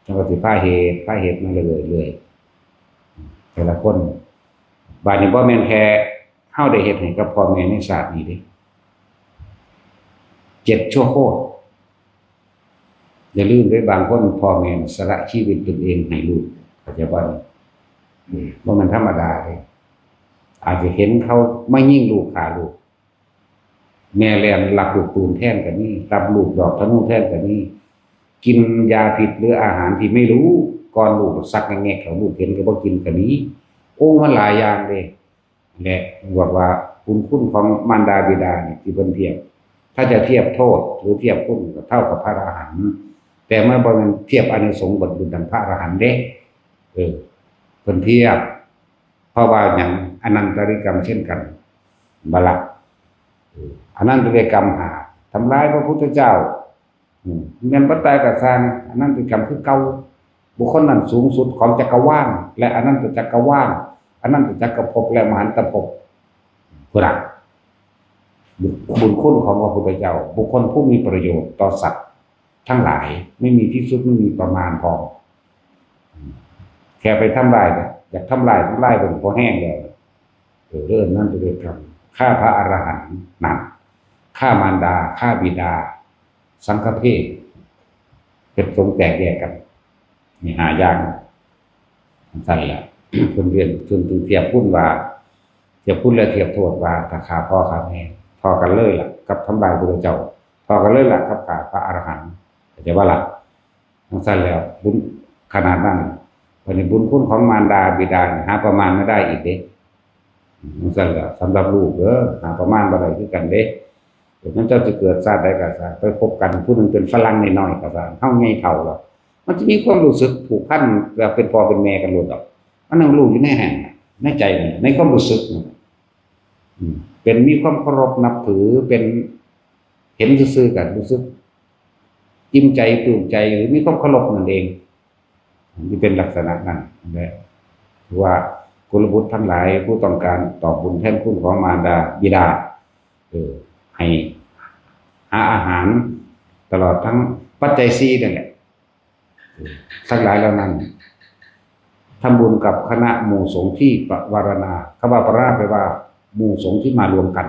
จังหวะที่พาเหตุมาเลยแต่ละคน บาดนี้บ่แม่นแค่เฮาได้เฮ็ดให้กับพ่อแม่ในชาตินี้เด้7ชั่วโคตรอย่าลืมด้วยบางคนพ่อแม่สละชีวิตตนเองให้ลูกเข้าใจบ่บ่มันธรรมดาเด้อาจจะเห็นเขาไม่ยิ่งลูกฆ่าลูกแม่แลนหลับลูกปืนแทนก็มีรับลูกดอกธนูแทนก็มีกินยาผิดหรืออาหารที่ไม่รู้ก่อนลูกสักแงะเขาลูกเห็นก็บ่กินก็มีโอ้มันหลายอย่างเด้แหละบอกว่าคุณของมารดาบิดาเนี่ยที่เพิ่นเทียบถ้าจะเทียบโทษหรือเทียบคุณก็เท่ากับพระอรหันต์แต่เมื่อบ่แม่นเทียบอานิสงส์บทบุญดังพระอรหันต์เด้เพิ่นเทียบเพราะว่าหยังอนันตริกรรมเช่นกันบละอนันตริกรรมหาทำลายพระพุทธเจ้าแม่นบ่ตายก็สร้างอนันตริกรรมคือเก่าบุคคลนั้นสูงสุดของจักรวาลและอนันตจักรวาลอนันตจักรภพและมหันตภพพุ่นน่ะบุญคุณของพระพุทธเจ้าบุคคลผู้มีประโยชน์ต่อสัตว์ทั้งหลายไม่มีที่สุดไม่มีประมาณพอแค่ไปทำลายเนี่ยอยากทำลายเบิ่งพอแห้งแล้วเรื่องนั้นจะเรียกคำฆ่าพระอรหันต์นั่นฆ่ามารดาฆ่าบิดาสังฆเพศเป็นสงแตกแยกกันมีหาอย่างสั่นแหละเพิ่นเรียนจนถึงเทียบพุ่นว่าเทียบพุ่นและเทียบโทษว่าถ้าฆ่าพ่อฆ่าแม่พอกันเลยล่ะกับทำลายพระเจ้าพอกันเลยล่ะกับฆ่าพระอรหันต์เข้าใจว่าล่ะสั่นแล้วบุญขนาดนั้นวันนี้บุญคุณของมารดาบิดาหาประมาณไม่ได้อีกเด้สั่นแล้วสำหรับลูกหาประมาณบ่ได้คือกันเด้เดี๋ยวนั้นเจ้าจะเกิดชาติใดก็ชาติไปพบกันผู้นึงเป็นฝรั่งน้อยๆก็ซะเฮาใหญ่เฒ่าแล้วมันจะมีความรู้สึกผูกพันแบบเป็นพ่อเป็นแม่กันโลดดอกมันนั่งรู้อยู่ในแห่งในใจในความรู้สึกเป็นมีความเคารพนับถือเป็นเห็นซื่อๆกันรู้สึกอิ่มใจปลื้มใจหรือมีความเคารพนั่นเองนี่เป็นลักษณะนั้นแหละว่ากุลบุตรทั้งหลายผู้ต้องการตอบบุญแทนคุณของมารดาบิดาให้หาอาหารตลอดทั้งปัจจัย4นั่นแหละทั้งหลายเหล่านั้นทำบุญกับคณะหมู่สงฆ์ที่ปวารณาคำว่าปวารณาแปลว่าหมู่สงฆ์ที่มารวมกัน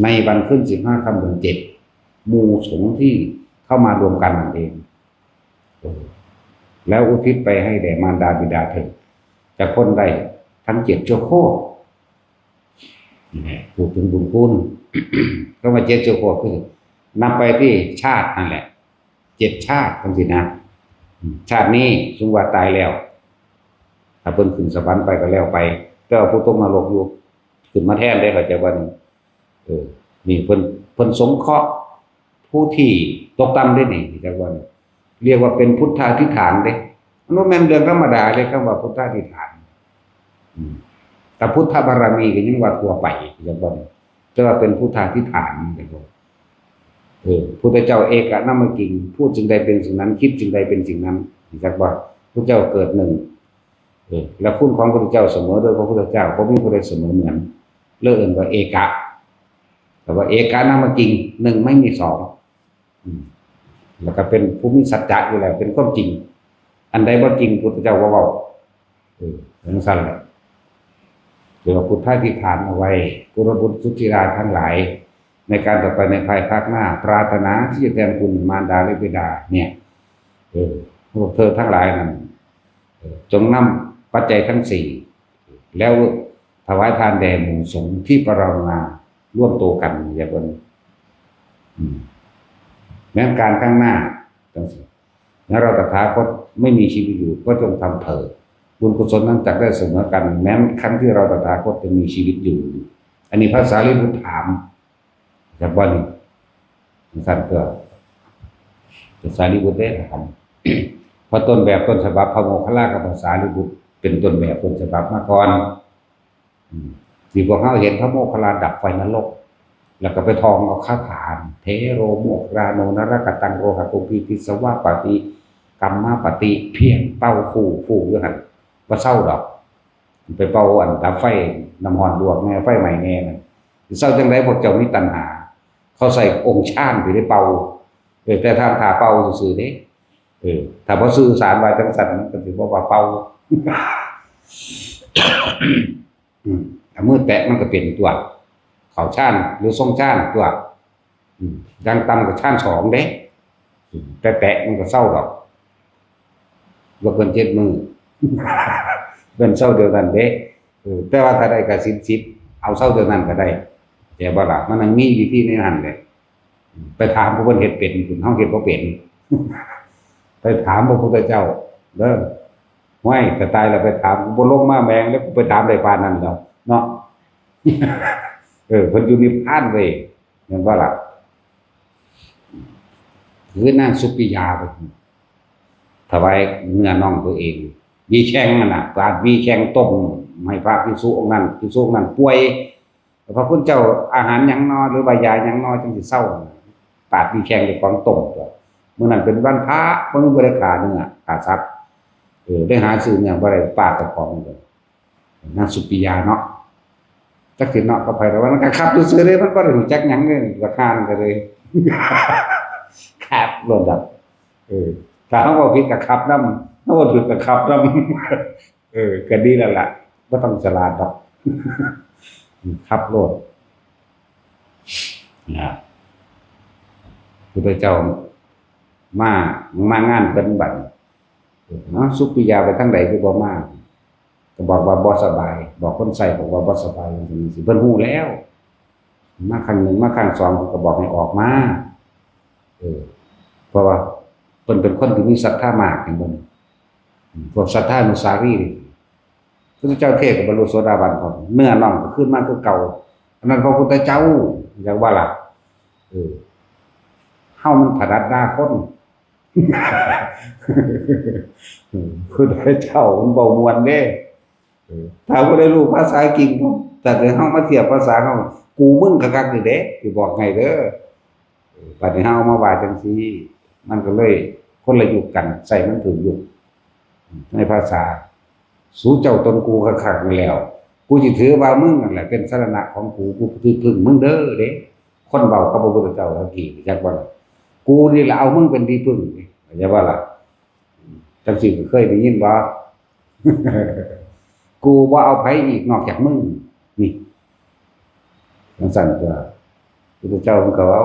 ในวันขึ้น15 ค่ำเดือน7หมู่สงฆ์ที่เข้ามารวมกันนั่นเองแล้วอุทิศไปให้แด่มารดาบิดาเถิดจะพ้นได้ทั้ง7ชั่วโคตรพูดถึงบุญคุณก็มา7ชั่วโคตรคือนับไปที่ชาตินั่นแหละ7ชาติจังซี่นะชาตินี้สุว่าตายแล้วถ้าเพิ่นขึ้นสวรรค์ไปก็แล้วไปแต่ว่าผู้ตกนรกอยู่ขึ้นมาแทนได้เข้าใจว่านี่เพิ่นสงเคราะห์ผู้ที่ตกต่ำได้นี่จังว่าเรียกว่าเป็นพุทธาธิฐานเด้มันบ่แม่นเรื่องธรรมดาเลยคำว่าพุทธาธิฐานแต่พุทธบารมีก็ยังว่าทั่วไปจังว่าแต่ว่าเป็นพุทธาธิฐานจังว่าพุทธเจ้าเอกะนัมมกิงพูดจึงใดเป็นสิ่งนั้นคิดจึงใดเป็นสิ่งนั้นจักว่าพระเจ้าเกิดหนึ่งแล้วคุณของพระพุทธเจ้าเสมอโดยพระพุทธเจ้าบ่มีผู้ใดเสมอเหมือนเลิกเอิ้นว่าเอกะแต่ว่าเอกะนัมมกิงหนึ่งไม่มีสองแล้วก็เป็นผู้มีสัจจะอยู่แล้วเป็นความจริงอันใดบ่จริงพุทธเจ้าบ่เว้าจังซั่นแหละเรียกว่าพุทธาธิฐานเอาไว้กุลบุตรสุธิราทั้งหลายในการต่อไปในภายภาคหน้าปรารถนาที่จะแทนคุณมารดาและบิดาเนี่ยพวกเธอทั้งหลายนั้นจงนำปัจจัยทั้ง4แล้วถวายทานแด่หมู่สงฆ์ที่ปรารถนาร่วมตัวกันอย่างนี้แม้การข้างหน้าจังซี่แล้วเราตถาคตไม่มีชีวิตอยู่ก็จงทำเถิดบุญกุศลนั้นจักได้เสมอกันแม้ครั้งที่เราตถาคตจะมีชีวิตอยู่อันนี้พระสารีบุตรถามจากบ่นี่สั่นก็สารีบุตรได้ทำเพราะต้นแบบต้นฉบับพระโมคคัลลากับพระสารีบุตรเป็นต้นแบบต้นฉบับมาก่อนที่พวกเขาเห็นพระโมคคัลลาดับไฟนรกแล้วก็ไปทองเอาคาถาเทโรโมกราโนนรกตังโรหะตุปีติสวะปฏิกัมมาปฏิเพียงเป้าฟูอยู่หั่นบ่เศร้าดอกไปเป่าอันดับไฟน้ำร้อนลวกแน่ไฟใหม่แน่น่ะเศร้าจังได๋พวกเจ้ามีตัณหาเขาใส่องค์ชาญไปได้เป่าแต่ทางถ้าเป่าซื่อๆเด้ถ้าบ่สื่อสารว่าจังซั่นมันก็สิบ่ว่าเป่า เอามือแตะมันก็เป็นตัวเขาชานหรือทรงชานตัวดังต่ำกับชานสองเด้แต่แตะมันก็เศร้าดอกว่าเกิน7 มือเป็นเศร้าเดียวกันเด้แต่ว่าถ้าได้กับ10เอาเศร้าเดียวนั้นก็ได้แต่บ่ล่ะมันยังมีวิธีในนั้นเลยไปถามผู้เพิ่นเฮ็ดเป็นคุณเฮาเฮ็ดบ่เป็นไปถามพระพุทธเจ้าเด้อห้วยแต่ตายแล้วไปถามบ่ลงมาแมงแล้วกูไปถามได้ปานนั้นแล้วเนาะเพิ่นอยู่นิพพานเว้ยแม่นบ่ล่ะคือนางสุปิยาไปถวายเนื้อน่องตัวเองวีแข้งนั่นน่ะปาดวีแข้งต้มให้พระภิกษุองค์นั้นภิกษุองค์นั้นป่วยพระพุทธเจ้าอาหารหยังน้อหรือว่ายาหยังน้อจังสิเศร้าปาดวีแข้งด้วยของต้มตัวมื้อนั้นเป็นวันพระบ่มีบ่ได้ขาเนื้อขาสัตว์ได้หาซื้อเนื้อบ่ได้ปาดกับของเลยนางสุปิยาเนาะจักสิเนาะก็ไปแล้วมันก็ขับซื่อๆเด้มันบ่ได้รู้จักหยังเลยราคามันก็เลยครับโลดดับถ้าเฮาบ่ผิดก็ขับนำเฮาบ่ถูกก็ขับนำก็ดีแล้วล่ะบ่ต้องฉลาดดอกขับโลดนะพุทธเจ้ามางานเพิ่นบัดเนาะสุปิยาไปทางใดคือบ่มาก็บอกว่าบ่สบายบอกคนใส่บอกว่าบ่สบายจังซี่สิเพิ่นฮู้แล้วมาครั้ง1มาครั้ง2เพิ่นก็บอกให้ออกมาเพราะว่าเพิ่นเป็นคนที่มีศรัทธามากอย่างเพิ่นพวกศรัทธานุสารีนี่พระพุทธเจ้าเทศน์ก็บรรลุโสดาบันพร้อมเนื้อน่องก็ขึ้นมาคือเก่าอันนั้นพระพุทธเจ้าอยากว่าล่ะเฮามันถนัดด่าคนพุทธเจ้ามันเว้าม่วนเด้ถ้าบ่ได้รู้ภาษาอังกฤษแต่เฮามาเทียบภาษาเฮากูมึงคักๆนี่เด้สิบอกไงเด้อบัดนี้เฮามาว่าจังซี่มันก็เลยคนละยุคกันใส่มันถึงยุคในภาษาสู้เจ้าตนกูคักๆนี่แล้วกูสิถือว่ามึงนั่นแหละเป็นสรณะของกูถือพึ่งมึงเด้อเด้คนเว้ากับพระพุทธเจ้าทันทีจักว่ากูนี่ล่ะเอามึงเป็นที่พึ่งอย่าว่าล่ะจังซี่ก็เคยได้ยินว่ากูบ่เอาไผอีกนอกจากมึงนี่จังซั่นตัวพุทธเจ้าเพิ่นก็เว้า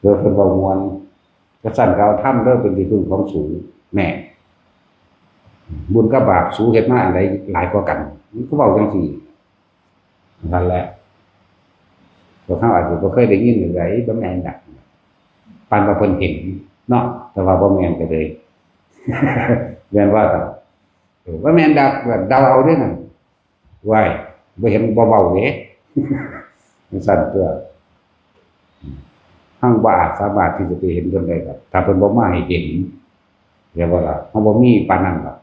เด้อเพิ่นเว้าม่วนก็ซั่นก็เอาธรรมเด้อเป็นที่พึ่งของสูงแน่บุญกับบาปสูเฮ็ดมาอันใดหลายกว่ากันมันก็เว้าจังซี่นั่นแหละพวกเฮาอาจจะบ่เคยได้ยินไดบ่แม่นดอกปานว่าเพิ่นเห็นเนาะแต่ว่าบ่แม่นก็เลยแม่นว่าต่อบ่แม่นดอกเดาเอาเด้อนั่นว้ายบ่เห็นบ่เว้าเด้มันสั่นตัวเฮาบ่อาจสามารถที่จะไปเห็นเพิ่นได้ดอกถ้าเพิ่นบ่มาให้เห็นเรียกว่าล่ะเฮาบ่มีปานนั้นดอก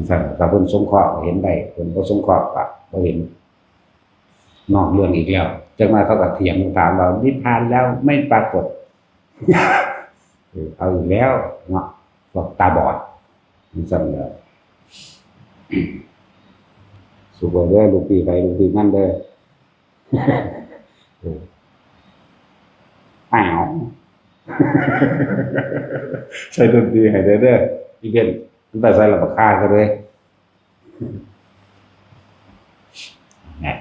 สั่นถ้าเพิ่นสงเคราะห์เห็นได้เพิ่นบ่สงเคราะห์ก็บ่เห็นนอกเรื่องอีกแล้วจังมาเขาก็เถียงถามว่านิพพานแล้วไม่ปรากฏเอาอีกแล้วเนาะบอกตาบอดมันสั่นแล้วสุบ่เด้อลูกพี่ไปลูกพี่นั่นเด้ออ้าวใส่ดนตรีให้เด้ออีเวนต์มันไปใส่ระบบค่าก็เลยเนี่ย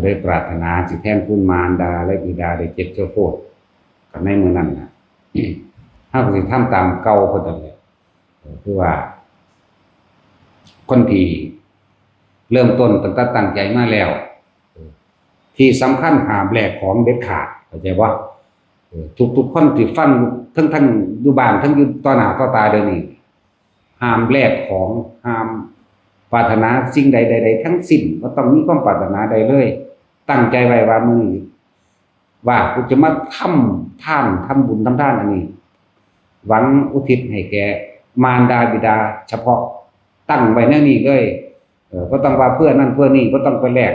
ได้ปรารถนาสิแทนคุณมารดาและบิดาได้เจ็บเจ้าโพดกันในมื้อนั้นน่ะเฮาก็สิทำตามเก่าเพิ่นนั่นแหละคือว่าคนที่เริ่มต้นตั้งใจมาแล้วที่สำคัญห้ามแลกของเด็ดขาดเข้าใจบ่ทุกคนที่ฟังทั้งอยู่บ้านทั้งอยู่ต่อหน้าต่อตาเดี๋ยวนี้ห้ามแลกของห้ามปรารถนาสิ่งใดๆทั้งสิ้นบ่ต้องมีความปรารถนาใดเลยตั้งใจไว้ว่ามื้อนี้ว่ากูจะมาทำทานทำบุญทำทานอันนี้หวังอุทิศให้แก่มารดาบิดาเฉพาะตั้งไว้แนวนี้เลยบ่ต้องว่าเพื่อนั่นเพื่อนี่บ่ต้องไปแลก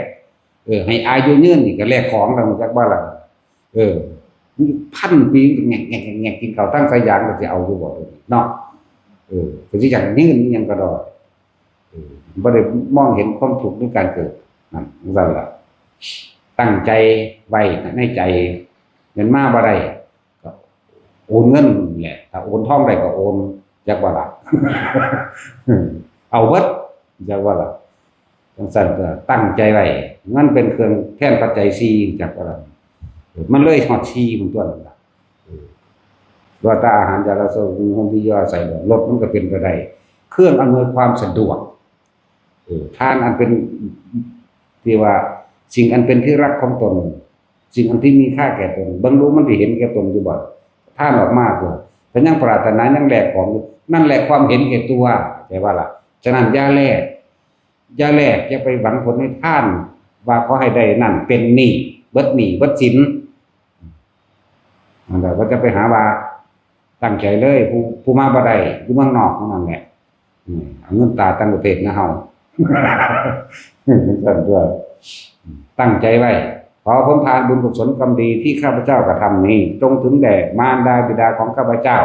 ให้อายุยืนนี่ก็แลกของแล้วจักว่าล่ะ1,000 ปีแงกกินข้าวตั้งสายางก็สิเอาอยู่บ่เนาะก็สิอยากยืนอีหยังก็ได้บ่ได้มองเห็นความทุกข์ในการเกิดนั่นจังซั่นล่ะตั้งใจไว้ในใจเงินมาบ่ได้ก็โอนเงินแหละถ้าโอนทองได้ก็โอนจักว่าล่ะเอาเบิดจักว่าล่ะ จังซั่นก็ตั้งใจไว้มันเป็นเครื่องแทนปัจจัย4จากอะไรมันเลยฮอด4มันตัวนั่นล่ะว่าถ้าอาหารยาละโซห้องที่ย่อใส่รถมันก็เป็นไปได้เครื่องอำนวยความสะดวกทานอันเป็นที่ว่าสิ่งอันเป็นที่รักของตนสิ่งอันที่มีค่าแก่ตนบางรู้มันสิเห็นแก่ตนอยู่บ่ทานออกมาตัวแต่ยังปรารถนายังแลกของนั่นแหละความเห็นแก่ตัวใช่ว่าล่ะฉะนั้นอย่าแลกอย่าไปหวังผลให้ท่านว่าเขาให้ได้นั่นเป็นหนี้เบิดหนี้เบิดสินนั่นแหละก็จะไปหาว่าตั้งใจเลยผู้มาบ่ได้อยู่เมืองนอกนั่นแหละเอาเงินตาตั้งประเทศนะเฮาสั่นด้วยตั้งใจไว้ขอผลทานบุญกุศลกรรมดีที่ข้าพเจ้ากระทำนี้จงถึงแด่มารดาบิดาของข้าพเจ้า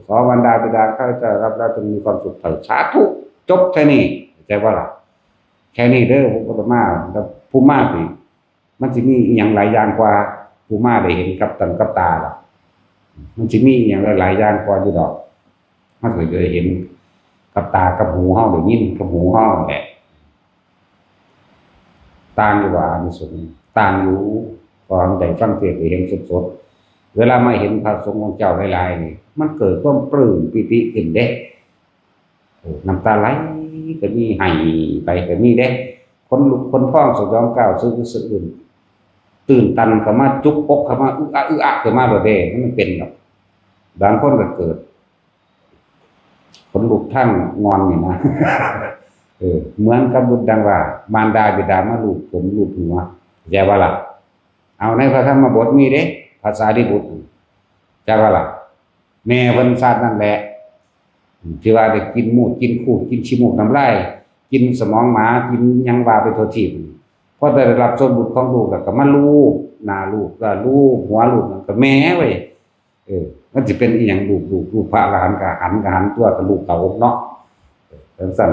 ขอบรรดาบิดาข้าพเจ้ารับแล้วจงมีความสุขเถิดสาธุจบแค่นี้ใจว่าล่ะแค่นี้เด้อผู้ก็มาแล้วผู้มาสิมันสิมีอีหยังหลายอย่างกว่าผู้มาได้เห็นกับตาล่ะมันสิมีอีหยังหลายอย่างกว่าอยู่ดอกมันก็ได้เห็นกับตากับหูเฮาได้ยินกับหูเฮาแหละต่างอยู่ว่าอานิสงส์ต่างอยู่ตอนได้ฟังเทศน์ได้เห็นสดๆเวลามาเห็นพระสงฆ์ของเจ้าหลายๆนี่มันเกิดความปลื้มปิติขึ้นเด้น้ำตาไหลก็มีให้ไปก็มีเด้คนลุกคนพองสยองก้าวซื่ออื่นตื่นตันเข้ามาจุกอกเข้ามาอึอะเข้ามาบ่ได้มันเป็นหรอกบางคนก็เกิดคนลุกทั้งงอนนี่นะเหมือนกับบุตรดังว่ามารดาบิดามาลูบผมลูบหัวแย่ว่าล่ะเอาในพระธรรมบทมีเด้ภาษาดิบุตรแย่ว่าล่ะแม่เพิ่นซาดนั่นแหละที่ว่าได้กินมูดกินคูดกินชิมูกน้ำลายกินสมองหมากินยังว่าไปทั่วทีพอได้รับส่วนบุญของลูกก็มาลูบหน้าลูกก็ลูบหัวลูกก็แม่เว้ยมันสิเป็นอีหยังลูกพระอรหันต์ก็หันตัวกับลูกเขาเนาะจังซั่น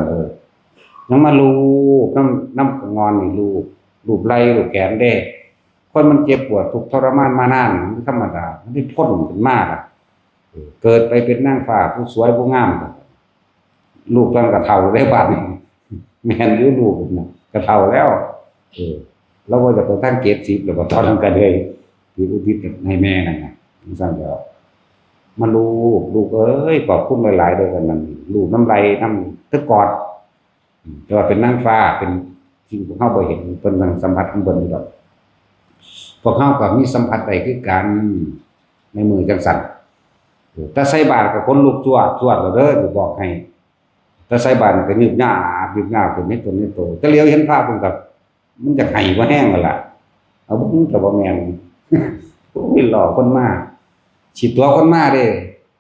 ยังมาลูบน้ำงอนนี่ลูบไหล่ลูบแขนเด้คนมันเจ็บปวดทุกข์ทรมานมานานมันธรรมดามันได้พ้นขึ้นมาล่ะเกิดไปเป็นนางฟ้าผู้สวยผู้งามลูกตอนกระเฒ่าได้บัดนี้แม่นอยู่ลูกน่ะกระเฒ่าแล้วแล้วว่าจะไปทั้ง70แล้วก็ตอนนั้นก็เลยที่อุทิศให้แม่นั่นน่ะซั่นแล้วมาลูกเอ้ยขอบคุณหลายๆด้วยกันนั่นลูกน้ำไหลน้ำตึกกอดแต่ว่าเป็นนางฟ้าเป็นสิ่งพวกเฮาบ่เห็นเพิ่นนั่งสัมผัสข้างบนอยู่ดอกพวกเฮาก็มีสัมผัสได้คือกันในมือจังสั่นแต่ใส่บาตรก็คนลุกจวดแล้วเด้อสิบอกให้แต่ใส่บาตรก็ยืบหน้าเป็นเม็ดต้นโตแต่เลี้ยวเห็นภาพเพิ่นก็มันจะให้บ่แห้งนั่นล่ะเอาบ่ก็บ่แม่นโอ้ยหล่อคนมาฉีดตัวคนมาเด้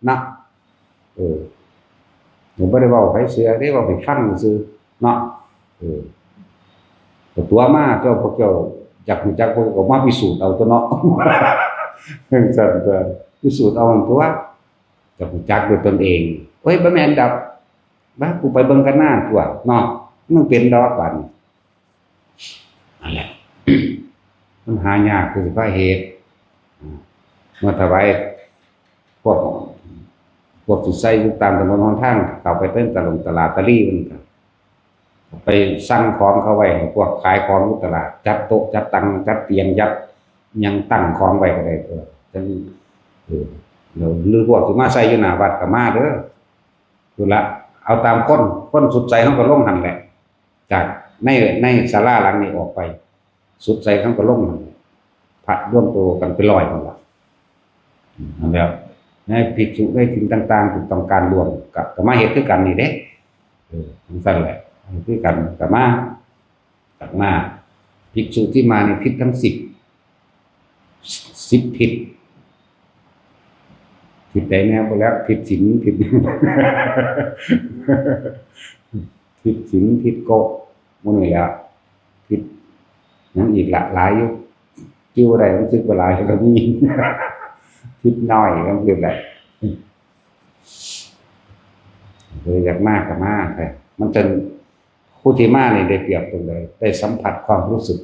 นะผมบ่ได้เว้าไผเสือได้เว้าให้ฟังซื่อเนาะแต่ตัวมาเจ้าพวกเจ้าอยากรู้จักพวกก็มาพิสูจน์เอาตัวเนาะซั่นตัวพิสูจน์เอาอันตัวจะรู้จักด้วยตนเองเฮ้ยบ่แม่นดอกว่ากูไปเบิ่งกันหน้าตัวเนาะมันเป็นดอกบัดนั่นแหละมันหายากคือสาเหตุเมื่อถวายพวกสิใส่อยู่ตามถนนหนทางเข้าไปเต้นตลาดตะลี่มันก็ไปสั่งของเขาไว้ให้พวกขายของอยู่ตลาดจัดโต๊ะจัดตังจัดเตียงยัดยังตั้งของไว้ก็ได้ตัวจังหรือพวกสิมาใส่อยู่หน้าวัดก็มาเด้อพุ่นละเอาตามคนสุดใจเฮาก็ลงหั่นแหละจากในศาลาหลังนี้ออกไปสุดใจเฮาก็ลงหั่นพระร่วมตัวกันเป็น100พุ่นล่ะนั่นแล้วในภิกษุได้สิ่งต่างๆที่ต้องการรวมก็มาเฮ็ดคือกันนี่เด้จังซั่นแหละคือกันก็มาภิกษุที่มาในทิศทั้ง10ทิศใดแนวไปแล้วทิศศีลทิศศีลทิศโกหมู่นี่แหละทิศยังอีกหลายอยู่ชื่ออะไรรู้สึกว่าหลายก็มีทิศน้อยก็คืออะไรเลยอยากมากก็มากเลยมันจะผู้ที่มาเนี่ยได้เปรียบตรงเลยได้สัมผัสความรู้สึก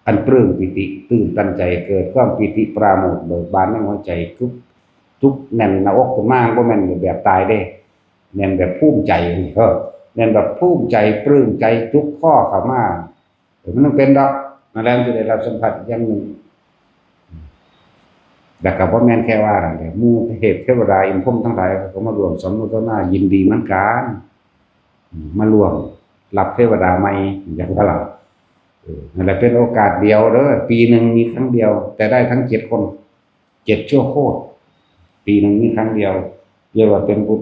อันปลื้มปิติตื่นตันใจเกิดความปิติปราโมทย์เบิกบานในหัวใจทุกแน่นหน้าอกขึ้นมาบ่แม่นแบบตายเด้แน่นแบบภูมิใจก็ แม่นแบบภูมิใจปลื้มใจจุกข้อเข้ามามันต้องเป็นดอกมาแล้วจะได้รับสัมผัสอย่างหนึ่งแต่กับว่าแม่นแค่ว่าอะไรหมู่เทพเทวดาอินทร์พรหมทั้งหลายก็มารวมสมมุติว่ายินดีเหมือนกันมารวมรับเทวดาใหม่อย่างว่าเรานั่นแหละเป็นโอกาสเดียวเด้อปีหนึ่งมีครั้งเดียว แต่ได้ทั้ง7 คน7ชั่วโคตรปีหนึ่งมีครั้งเดียวเรียกว่าเป็นพุท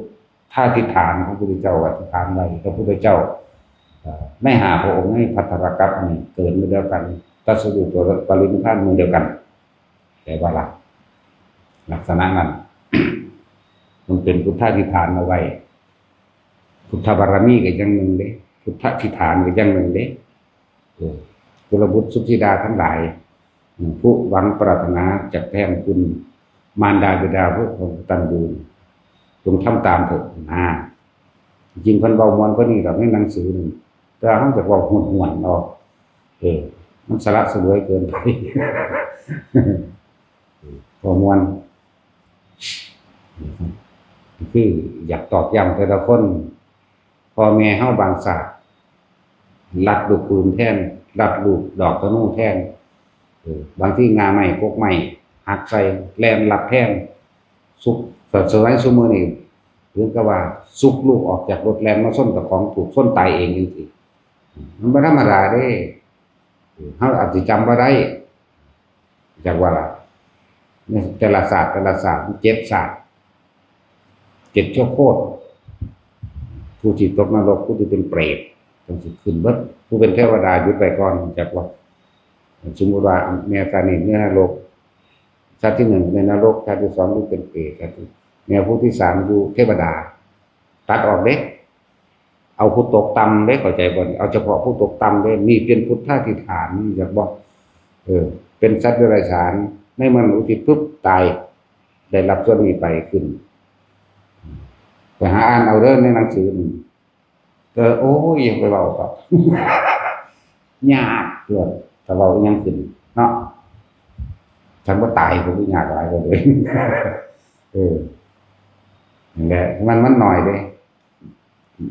ธาธิษฐานของพระพุทธเจ้าอธิษฐานไว้พระพุทธเจ้าไม่หาพระองค์ให้ภัทรกัปนี่เกิดมือเดียวกันตัสรุตัวปรินิพพานมือเดียวกันแต่ว่าลักษณะนั้น มันเป็นพุทธาธิษฐานเอาไว้พุทธบารมีก็อย่างหนึ่งเด้พุทธาธิษฐานก็อย่างหนึ่งเด้กุลบุตรสุธิดาทั้งหลายผู้หวังปรารถนาจะแทนคุณมารดาบิดาผู้ของตันยูจงทำตามเถิดจริงคนเบามวนก็นี่แบบในหนังสือหนึ่งแต่เขาจะบอกห่วนๆออกมันสละสลวยเกินไป พอมวนคืออยากตอกย้ำแต่ละคนพอแม่เฮาบางศาสตร์รัดลูกปืนแทนรัดลูกดอกธนูแทนบางที่งาใหม่พกใหม่หักใส่แลนรัดแทนสุกสมัยซุมื้อนี้หรือก็ว่าสุกลูกออกจากรถแลนมาส้นตะของถูกส้นตายเองจริงๆมันบ่ธรรมดาเด้เฮาอาจสิจำบ่ได้จากว่าล่ะแต่ละศาสตร์7 ศาสตร์7ชั่วโคตรผู้ที่ตกนรกผู้ที่เป็นเปรตต้องสิขึ้นเบิดผู้เป็นเทวดาหยุดไปก่อนจากว่าสมมุติว่าแม่ตานี่ในนรกชาติที่1ในนรกชาติที่2อยู่เป็นเปรตชาติแม่ผู้ที่3อยู่เทวดาตัดออกเด้เอาผู้ตกต่ำได้เข้าใจบ่เอาเฉพาะผู้ตกต่ำได้นี่เป็นพุทธาธิษฐานอยากบอกเป็นสัตว์เดรัจฉานในมนุษย์ที่ปุ๊บตายได้รับส่วนนี้ไปขึ้นไปหาอ่านเอาเรื่องในหนังสือโอ้ยไปเบาครับ ยากเกินแต่เรายังขึ้นเนาะฉันว่าตายผมก็ยากหลายเลย อย่างเงี้ยมันหน่อยเลย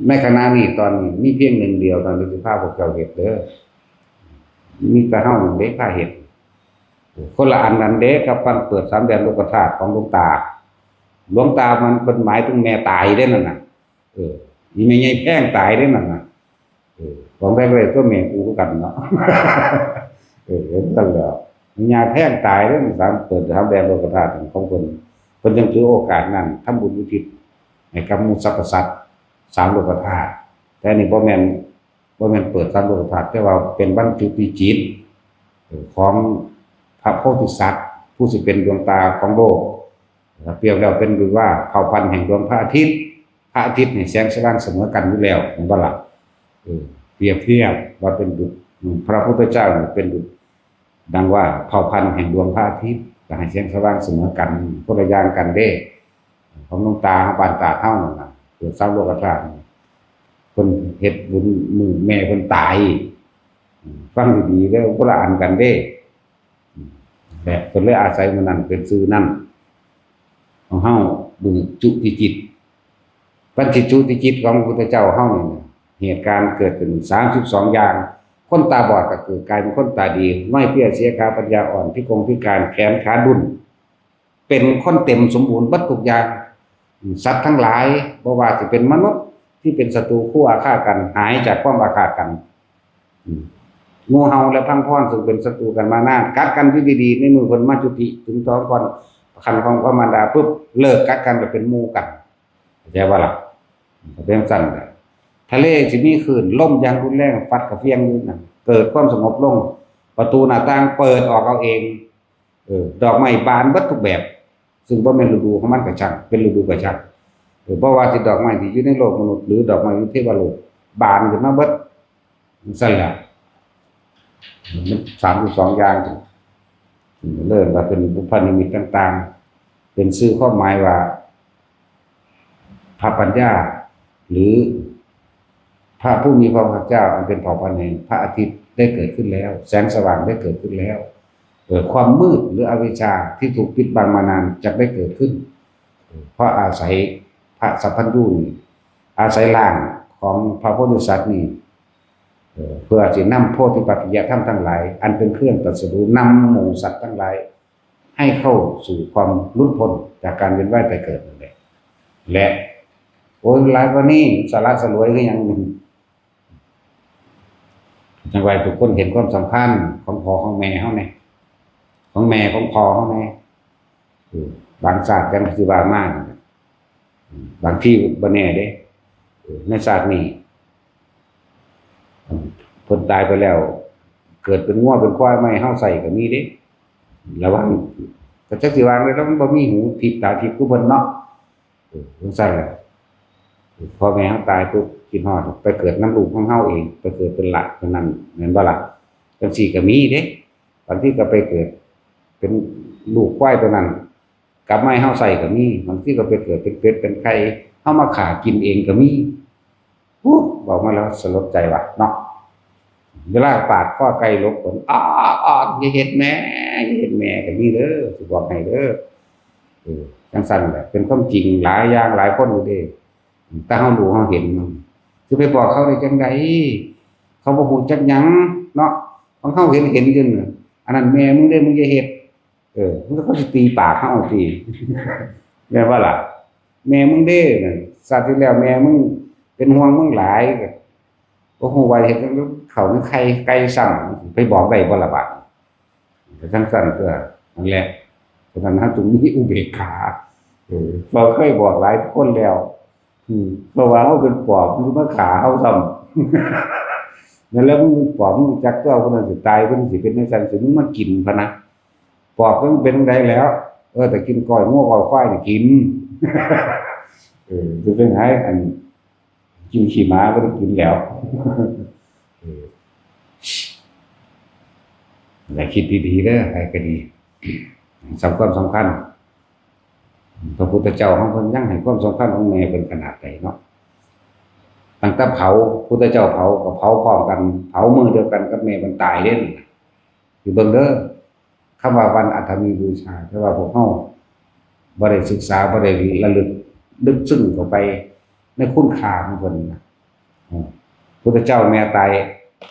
ในคณะนี้ตอนนี้มีเพียงหนึ่งเดียวตอนนี้คือภาพพวกเจ้าเห็ดเด้อมีแต่เฮ้าเด็กผ้าเห็ดคนละอันนั้นเด็กกับฟันเปิด3 แดนโลกธาตุของหลวงตามันเป็นหมายถึงแม่ตายได้นั่นน่ะมีแม่ใหญ่แป้งตายได้นั่นน่ะของแรกเลยก็แม่กูกันเนาะเห็นกันแล้วมียาแป้งตายได้เปิด3 แดนโลกธาตุของเพิ่นยังถือโอกาสนั้นทำบุญอุทิศให้กับหมู่สรรพสัตว์3 โลกธาตุแต่นี่บ่แม่นเปิด3 โลกธาตุแต่ว่าเป็นบรรจุปิจิตของพระโพธิสัตว์ผู้สิเป็นดวงตาของโลกเปรียบแล้วเป็นดูว่าเผ่าพันธุ์แห่งดวงพระอาทิตย์นี่แสงสว่างเสมอกันอยู่แล้วเห็นบ่ล่ะเปรียบเทียบว่าเป็นดุจพระพุทธเจ้าเป็นดุจดังว่าเผ่าพันธุ์แห่งดวงพระอาทิตย์ก็ให้แสงสว่างเสมอกันคนละอย่างกันเด้ของดวงตาบานตาเท่านั่นน่ะเกิด3 โลกธาตุคนเฮ็ดบุญมือแม่เพิ่นตายฟังดีๆแล้วคนละอันกันเด้แต่เพิ่นเลยอาศัยมันนั่นเป็นชื่อนั่นของเฮาบุญจุติจิตปัญจจุติจิตของพระพุทธเจ้าเฮานี่เหตุการณ์เกิดขึ้น32อย่างคนตาบอดก็คือกลายเป็นคนตาดีน้อยเปี้ยเสียขาปัญญาอ่อนพิกลพิการแขนขาดุลเป็นคนเต็มสมบูรณ์เบิดทุกอย่างสัตว์ทั้งหลายบ่ว่าสิเป็นมนุษย์ที่เป็นศัตรูคู่อาฆาตกันหายจากความอาฆาตกันงูเห่าและพังพรซึ่งเป็นศัตรูกันมานานกัดกันอยู่ดีๆในมือเพิ่นมาจุติถึงท้องก่อนคันของพระมารดาปุ๊บเลิกกัดกันไปเป็นหมู่กันเข้าใจบ่ล่ะเป็นสั่นทะเลสิมีคลื่นลมอย่างรุนแรงฟัดกระเฟียงอยู่นั่นเกิดความสงบลงประตูหน้าต่างเปิดออกเอาเองดอกไม้บานเบิดทุกแบบซึ่งบ่แม่นฤดูของมันก็ช่างเป็นฤดูก็ช่างเพราะว่าที่ดอกไม้ที่อยู่ในโลกมนุษย์หรือดอกไม้อยู่เทวโลกบานขึ้นมาเบิดสั่นแหละมัน32อย่างเริ่มว่าเป็นบุพนิมิตต่างๆเป็นชื่อความหมายว่าพระปัญญาหรือพระผู้มีพระภาคเจ้าอันเป็นเผ่าพันธุ์แห่งพระอาทิตย์ได้เกิดขึ้นแล้วแสงสว่างได้เกิดขึ้นแล้วความมืดหรืออวิชชาที่ถูกปิดบังมานานจะได้เกิดขึ้นเพราะอาศัยพระสัพพัญญูอาศัยร่าง ของพระโพธิสัตว์นี่เพื่อจะนำโพธิปัจจะธรรมทั้งหลายอันเป็นเครื่องตรัสรู้นำหมู่สัตว์ทั้งหลายให้เข้าสู่ความหลุดพ้นจากการเวียนว่ายตายเกิดนั่นแหละและโอ้ยหลายกว่านี้สาระสลวยก็ยังหนึ่งจังไรทุกคนเห็นความสำคัญของพ่อของแม่เขาไงของแม่ของพ่อเขาไงบางศาสตร์กันคือบางมากบางที่บนแน่เด้ในศาสตร์นี้คนตายไปแล้วเกิดเป็นงัวเป็นควายไม่เฮาใส่ก็มีเด้ระวังก็จักสิวางเลยแล้วมันบ่มีหูทิพตาทิพกูเบิ่นเนาะสงสัยแหละพอแม่เฮาตายปุ๊บกินฮอดไปเกิดน้ำลูกของเฮาเองไปเกิดเป็นหลักเป็นนั้นแม่นบ่ล่ะจังซี่ก็มีเด้บางทีก็ไปเกิดเป็นลูกควายตัวนั้นกลับมาให้เฮาใส่ก็มีบางทีก็ไปเกิดเป็นเป็ดเป็นไก่เฮามาฆ่ากินเองก็มีบอกมาแล้วสลดใจว่ะเนาะเวลาปาดข้อไก่ลบผลอย่าเฮ็ดแม่อย่าเฮ็ดแม่ก็มีเด้อสิบอกให้เด้อจังซั่นแหละเป็นความจริงหลายอย่างหลายคนอยู่เด้แต่เฮารู้เฮาเห็นสิไปบอกเขาได้จังได๋เขาบ่ฮู้จักหยังเนาะของเฮาเห็นอยู่น่ะอันนั้นแม่มึงเด้อมึงอย่าเฮ็ดมันก็สิตีปากเฮาติแม่ว่าล่ะแม่มึงเด้อน่ะชาติที่แล้วแม่มึงเป็นห่วงมึงหลายก็บ่ฮู้ว่าเฮ็ดจังเขามันไข่ไก่สั่งไปบอกได้บ่ล่ะบาดแต่จังซั่นก็นั่นแหละฉะนั้นเฮาต้องมีอุเบกขาเราเคยบอกหลายคนแล้วเพราะว่าเฮาเป็นปอบมันมาฆ่าเฮาซ้ำนั่นแล้วมึงปอบมึงจักตัวคนนั้นสิตายเพิ่นสิเป็นจังซั่นสิมึงมากินพะนะปอบมันเป็นจังไดแล้วแต่กินก้อยงัวก้อยควายนี่กินจะเป็นไงอันกินขี้หมาก็ได้กินแล้วแต่คิดดีๆเด้อให้ก็ดีสำคัญพระพุทธเจ้าของเพิ่นยังให้ความสำคัญของแม่เป็นขนาดใดเนาะตั้งแต่เผาพุทธเจ้าเผาก็เผาพร้อมกันเผามือเดียวกันกับแม่มันตายเด้อยู่เบิ่งเด้อคำว่าวันอัฐมีบูชาแต่ว่าพวกเฮาบ่ได้ศึกษาบ่ได้ระลึกลึกซึ้งเข้าไปในคุณค่าของเพิ่นนะพุทธเจ้าแม่ตาย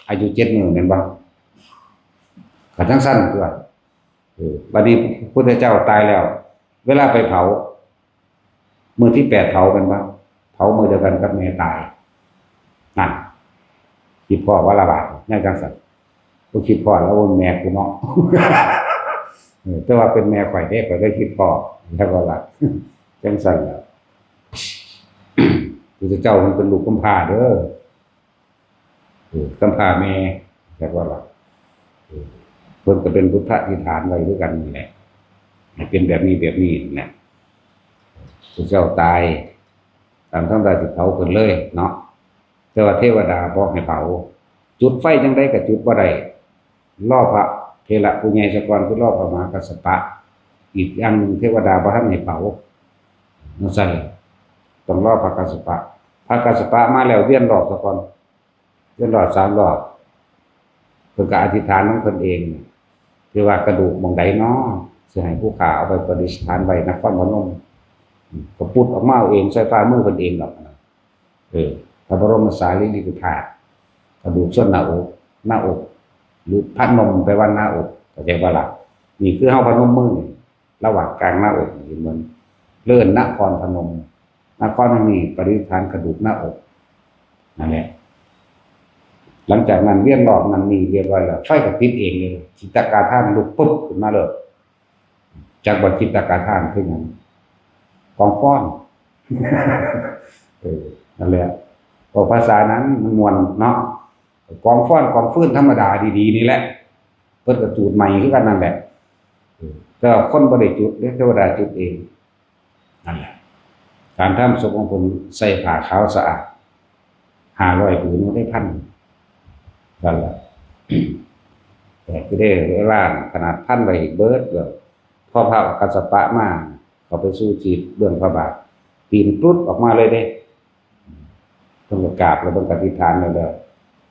อายุ7 มื้อแม่นบ่ก็จังซั่นตัวบัดนี้พุทธเจ้าตายแล้วเวลาไปเผามื้อที่8เผากันบ่เผามื้อเดียวกันกับแม่ตายนั่นคิดพ่อว่าละบาดแน่จังซั่นบ่คิดพ่อแล้วว่าแม่กูเนาะแต่ว่าเป็นแม่ข่อยเด้ข่อยได้คิดพ่อแล้วก็ว่าจังซั่นแล้วพุทธเจ้ามันเป็นลูกกำพร้าเด้อกำพร้าแม่แล้วก็ว่าเพิ่นก็เป็นพุทธอธิษฐานไว้ด้วยกันนี่แหละให้เป็นแบบนี้แหละพุทธเจ้าตายตามทั้งใดสิเผาเพิ่นเลยเนาะแต่ว่าเทวดาบ่ให้เผาจุดไฟจังได๋ก็จุดบ่ได้ล่อพระเทระผู้ใหญ่ซะก่อนคือล่อพระมหากัสสปะอีกอย่างนึงเทวดาบ่ทันให้เผานั่นซั่นต้องรอพระกัสสปะพระกัสสปะมาแล้วเวียนรอบซะก่อนเวียนรอบ3 รอบเพิ่นก็อธิษฐานของเพิ่นเองคือว่ากระดูกหม่องใดเนาะสิให้ผู้ฆ่าเอาไปประดิษฐานไว้นครพนมก็พุดออกมาเองใส่ฝ่ามือเพิ่นเองดอกพระบรมสารีริกธาตุกระดูกส่วนหน้าอกหรือพนมไปว่าหน้าอกเข้าใจบ่ล่ะนี่คือเฮาพนมมือระหว่างกลางหน้าอกนี่มันเลื่อนนครพนมนครนี้ประดิษฐานกระดูกหน้าอกนั่นแหละหลังจากนั้นเวียนรอบนั้นมีเรียบร้อยแล้วไฟก็ติดเองเลยจิตตกาธานลุกปุ๊บขึ้นมาเลยจากบ่จิตตกาธานคือหยังกองฟ้อนนั่นแหละพอภาษานั้นมันม่วนเนาะกองฟ้อนกองฟื้นธรรมดาดีๆนี่แหละเพิ่นก็จูดใหม่คือกันนั่นแหละแต่คนบ่ได้จุดเทวดาจุดเองนั่นแหละการทำศพของผมใส่ผ้าขาวสะอาด500 ผืนได้1,000นั่นแหละแต่ก็ได้ร่างขนาด1,000ไว้เบิดแล้วพอพระกัสสปะมาเขาไปสู้จีบเบื้องพระบาทปีนปุ๊บออกมาเลยเด้ต้องกราบแล้วต้องอธิษฐานแล้ว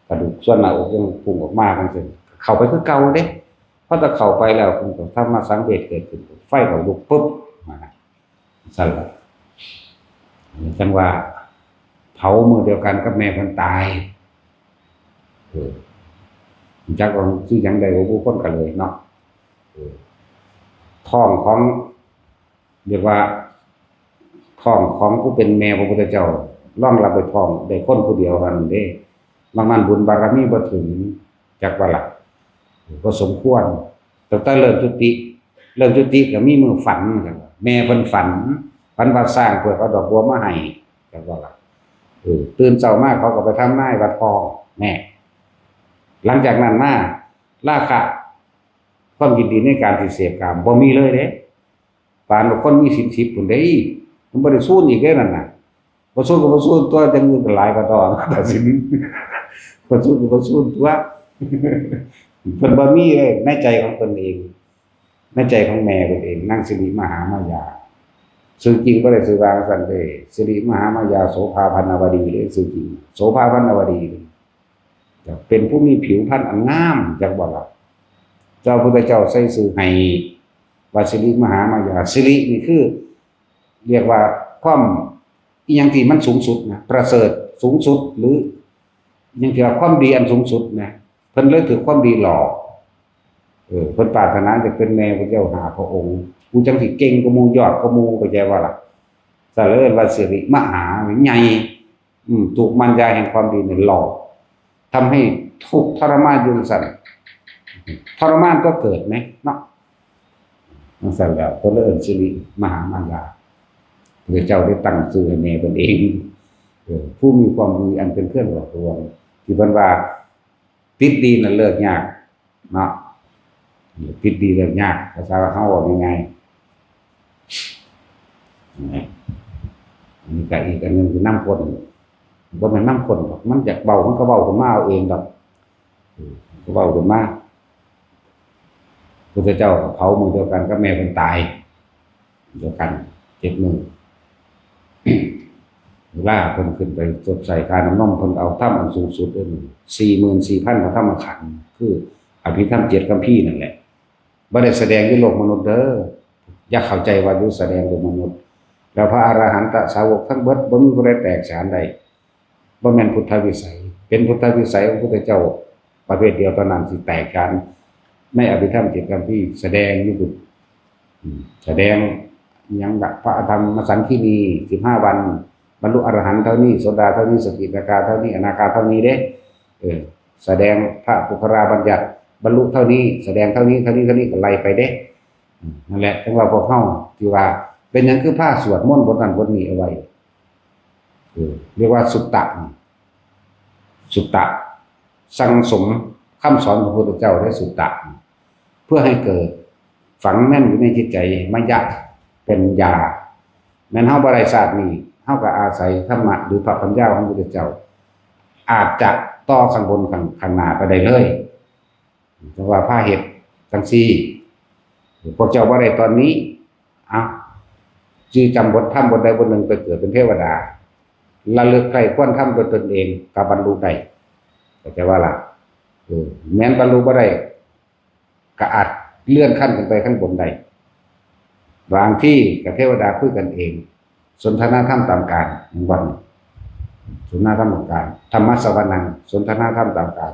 กระดูกส่วนหน้าอกยังพุ่งออกมาจังซี่เข้าไปคือเก่าเด้พอถ้าเข้าไปแล้วคงต้องทำมาสังเวชเกิดขึ้นไฟก็ลุกปุ๊บมาซั่นล่ะจังว่า เผามือเดียวกันกับแม่เพิ่นตายจักว่าชื่อหยังใดบ่ผู้คนกันเลยเนาะท้องของเรียกว่าท้องของผู้เป็นแม่พระพุทธเจ้ารองรับไปท้องได้คนผู้เดียวกันเด้บางมันบุญบารมีบ่ถึงจักว่าล่ะบ่สมควรตั้งแต่เริ่มจุติก็มีมือฝันกันแม่เพิ่นฝันว่าสร้างเพื่อเอาดอกบัวมาให้จักว่าล่ะตื่นเช้ามาเขาก็ไปทำนายว่าท้องแม่หลังจากนั้นมาราคะความยินดีในการที่เสพกามบ่มีเลยเด้ปานคนมีศีล10พุ่นเด้มันบ่ได้สู้อีกเด้นั่นน่ะบ่สู้ก็บ่สู้ตัวจังอื่นก็หลายกว่าตอนแต่ศีลบ่สู้ก็บ่สู้ตัวเพิ่นบ่มีเลยในใจของเพิ่นเองในใจของแม่เพิ่นเองนางสิริมหามายาชื่อจริงบ่ได้ชื่อว่าซั่นเด้สิริมหามายาโสภาพรรณวดีเด้ชื่อจริงโสภาพรรณวดีเป็นผู้มีผิวพรรณอันงามจักบ่ล่ะเจ้าพุทธเจ้าใส่ชื่อให้ว่าสิริมหามายาสิรินี่คือเรียกว่าความอีหยังที่มันสูงสุดนะประเสริฐสูงสุดหรือยังที่ว่าความดีอันสูงสุดนะเพิ่นเลยถือความดีหล่อเพิ่นปรารถนาจะเป็นแม่พระเจ้าหาพระองค์ผู้จังสิเก่งกว่าหมู่ยอดกว่าหมู่ก็ใจว่าล่ะซะเลยว่าสิริมหาใหญ่ถูกมารยาแห่งความดีเนี่ยหล่อทำให้ทุกข์ทรมานอยู่สั่นทรมานก็เกิดไหมเนาะนั่นสั่นแล้วก็เลยสิริมหามายาพระเจ้าได้ตั้งชื่อให้แม่เพิ่นเองผู้มีความดีอันเป็นเครื่องหล่อลวงที่เพิ่นว่าติดดีน่ะเลิกยากเนาะติดดีเลิกยากภาษาเฮาว่ายังไงมีก็อีกอันนึงคือน้ำข้นบ่แม่นน้ำข้นหรอกมันอยากเบามันก็เบาขึ้นมาเอาเองดอกก็เบาขึ้นมาพระเจ้าเผามือเดียวกันกับแม่เพิ่นตายเดียวกัน7 มื้อเวลาเพิ่นขึ้นไปสดใส่การน้ำนมเพิ่นเอาธรรมอันสูงสุดเด้อ 44,000 พระธรรมขันธ์คืออภิธรรม7คัมภีร์นั่นแหละบ่ได้แสดงในโลกมนุษย์เด้ออย่าเข้าใจว่าอยู่แสดงโลกมนุษย์แล้วพระอรหันตสาวกทั้งเบิดบ่มีผู้ใดแตกฉานใดบ่แม่นพุทธวิสัยเป็นพุทธวิสัยของพระพุทธเจ้าประเภทเดียวเท่านั้นสิแตกฉานในอภิธรรม7คัมภีร์แสดงอยู่บุแสดงยังพระธรรมสันทินี15 วันบรรลุอรหันต์เท่านี้โสดาเท่านี้สกิทาคาเท่านี้อนาคาเท่านี้เด้แสดงพระปุคราบัญญัติบรรลุเท่านี้แสดงเท่านี้ก็ไล่ไปเด้นั่นแหละจังว่าพวกเฮาที่ว่าเป็นหยังคือผ้าสวดมนต์บทนั้นบทนี้เอาไว้เรียกว่าสุตตะสั่งสมคำสอนของพระพุทธเจ้าได้สุตตะเพื่อให้เกิดฝังแน่นอยู่ในจิตใจมัยยะเป็นยาแม้นเฮาบ่ได้ศาสตร์นี้เฮาก็อาศัยธรรมะหรือพระปัญญาของพระพุทธเจ้าอาจจะต่อข้างบนข้างหน้าไปได้เลยแต่ว่าพาเฮ็ดจังซี่พวกเจ้าบ่ได้ตอนนี้จื้อจำบทธรรมบทใดบทหนึ่งไปเกิดเป็นเทวดาระลึกใครควรทำโดยตนเองก็บรรลุได้เข้าใจว่าล่ะแม้นบรรลุบ่ได้ก็อาจเลื่อนขั้นขึ้นไปข้างบนได้บางที่กับเทวดาคุยกันเองสนทนาธรรมตามการวันสนทนาธรรมตามการธรรมะสวรรค์สนทนาธรรมตามการ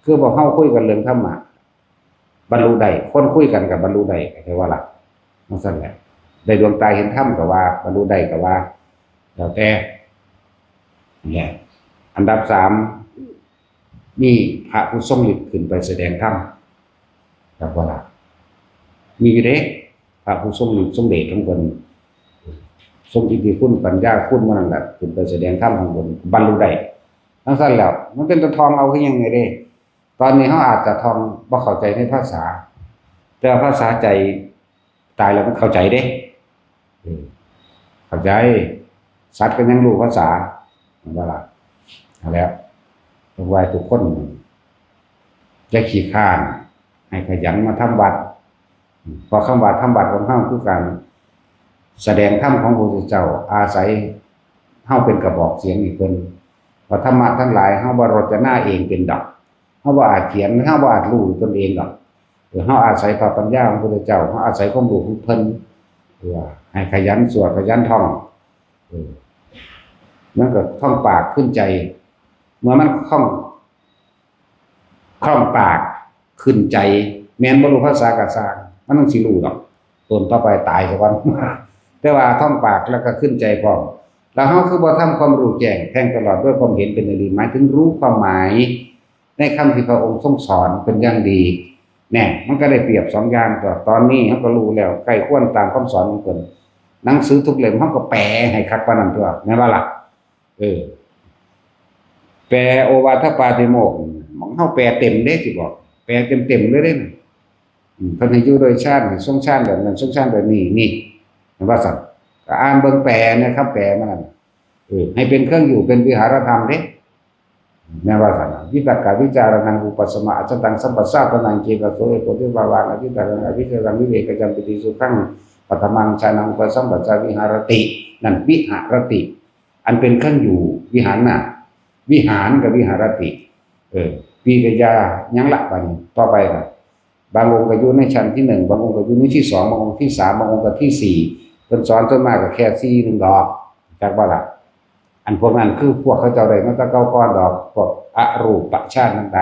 คือบอกเฮาคุยกันเรื่องธรรมะบรรลุได้คนคุยกันกับบรรลุได้เข้าใจว่าล่ะนั่นสั่นแหละได้ดวงตาเห็นธรรมก็ว่าบรรลุได้ก็ว่าแล้วแต่เนี่ยอันดับ3มีพระผู้ทรงฤทธิ์ขึ้นไปแสดงธรรมครับว่าล่ะมีเด้พระผู้ทรงฤทธิ์ทรงเดชทั้งคนทรงอิทธิคุณปัญญาคุณมันนั่นแหละขึ้นไปแสดงธรรมข้างบนบรรลุได้ทั้งสั้นแล้วมันเป็นตัวทองเอาคือยังไงเด้ตอนนี้เขาอาจจะทองบ่เข้าใจในภาษาแต่ภาษาใจตายแล้วมันเข้าใจเด้เข้าใจสัตว์ก็ยังรู้ภาษาว่าล่ะแล้วต้องไหว้ทุกคนจะขี้ข้านให้ขยันมาทำวัดพอคำว่าทำวัดของเฮาคือการแสดงธรรมของพระพุทธเจ้าอาศัยเฮาเป็นกระบอกเสียงอีกเพิ่นว่าธรรมะทั้งหลายเฮาบ่รจนาเองเป็นดอกเฮาบ่อาจเขียนเฮาบ่อาจรู้ตนเองดอกเฮาอาศัยพระปัญญาของพระพุทธเจ้าเฮาอาศัยความรู้ของเพิ่นให้ขยันสวดขยันท่อง มันก็คล่องปากขึ้นใจเมื่อมันคล่องปากขึ้นใจแม้นบ่รู้ภาษากะสร้างมันต้องสิรู้ดอกตนต่อไปตายซะก่อน แต่ว่าท่องปากแล้วก็ขึ้นใจพร้อมแล้วเฮาคือบ่ทำความรู้แจ้งแทงตลอดด้วยความเห็นเป็นอดีหมายถึงรู้ความหมายในคำที่พระองค์ทรงสอนเป็นอย่างดีแน่มันก็ได้เปรียบ2อย่างก็ตอนนี้เฮาก็รู้แล้วใกล้ควรตามคำสอนของเพิ่นหนังสือทุกเล่มเฮาก็แปลให้คักปานนั้นตัวแม่นบ่ล่ะแปลโอวาทปาติโมกข์มันเฮาแปลเต็มเด้สิบอกแปลเต็มๆเลยเด้เพิ่นให้อยู่โดยชาติทรงชาติแบบนั้นทรงชาติแบบนี้นี่ว่าซั่นก็อ่านเบิ่งแปลนะครับแปลมันนั่นให้เป็นเครื่องอยู่เป็นวิหารธรรมเด้แม่ว่าซั่นวิปัสสนาวิจารณังอุปสมะอัจจตังสัมปัสสะปนังเจกโสเอโกติภาวาอภิตารังอภิเชรังวิเวกจัมปิติสุขังปัตตมังชานังอุปสัมปจาวิหารตินั่นวิหารติอันเป็นเครื่องอยู่วิหารน่ะวิหารกับวิหารติปีกยายังละบัดนี้ต่อไปก็บางองค์ก็อยู่ในชั้นที่1บางองค์ก็อยู่ในที่2บางองค์ที่3บางองค์ก็ที่4เพิ่นสอนส่วนมากก็แค่4นึงดอกจักบ่ล่ะอันพวกนั้นคือพวกเขาเจ้าได้มาแต่เก่าก่อนดอกพวกอรูปชาตินั้นใด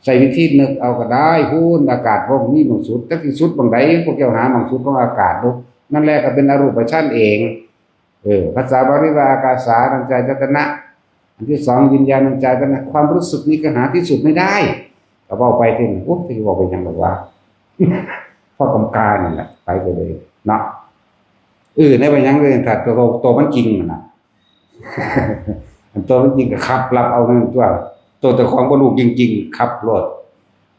ใช้วิธีนึกเอาก็ได้พูนอากาศพวกนี้บางสุดแต่ที่สุดบางใดพวกเจ้าหาบางสุดของอากาศดูนั่นแหละก็เป็นอรูปชาติเองภาษาบาลีว่าอากาสานัญจายตนะอันที่2วิญญาณัญจายตนะความรู้สึกนี้ก็หาที่สุดไม่ได้ก็เว้าไปถึงโอ้ที่บอกไปยังบอกว่าพ่อกำกานี่แหละไปเลยเนาะในไปยังเลยถ้าตัวมันจริงน่ะ อันตัวมันจริงก็ขับรับเอานั่นตัวแต่ของบ่รู้จริงๆขับรถ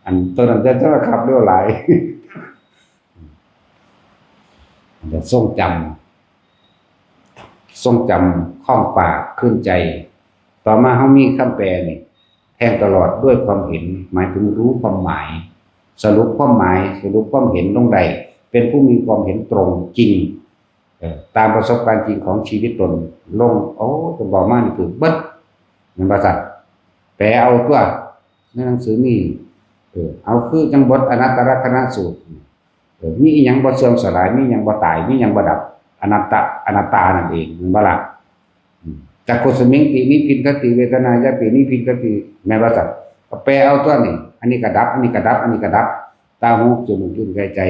อันตัวนั้นจะขับเร็วหลายจะทรงจำคล่องปากขึ้นใจต่อมาเฮามีคำแปลนี่แทงตลอดด้วยความเห็นหมายถึงรู้ความหมายสรุปความหมายสรุปความเห็นลงใดเป็นผู้มีความเห็นตรงจริงตามประสบการณ์จริงของชีวิตตนลงตัวบอกมานี่คือเบิดนั่นภาษาแปลเอาตัวในหนังสือนี่เอาคือจังบทอนัตตลกนสูตรมีอีหยังบ่เสื่อมสลายมีหยังบ่ตายมีหยังบ่ดับอนัตตานั่นเองมันบ่ล่ะจักขุสมิงตินิพินทติเวทนายะปินิพินทติแม่ว่าสัตว์แปลเอาตัวนี่อันนี้ก็ดับอันนี้ก็ดับอันนี้ก็ดับตาหูจมูกลิ้นกายใจ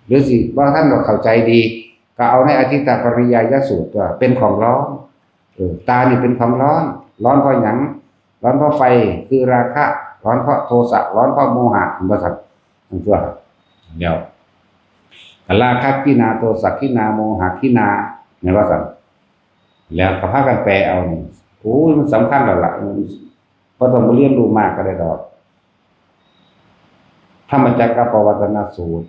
หรือสิว่าท่านเราเข้าใจดีก็เอาในอธิตปริยายสูตรตัวเป็นของร้อนตานี่เป็นของร้อนเพราะหยังร้อนเพราะไฟคือราคะร้อนเพราะโทสะร้อนเพราะโมหะบ่สัตว์ทั้งตัวเดี๋ยวราคะกินาโทสะกินาโมหะกินาแม่ว่าสัตว์แล้วก็พากันแปลเอานี่โอ้ยมันสำคัญแล้วล่ะเพราะต้องเรียนรู้มากก็ได้ดอกธรรมจักรปวัตนสูตร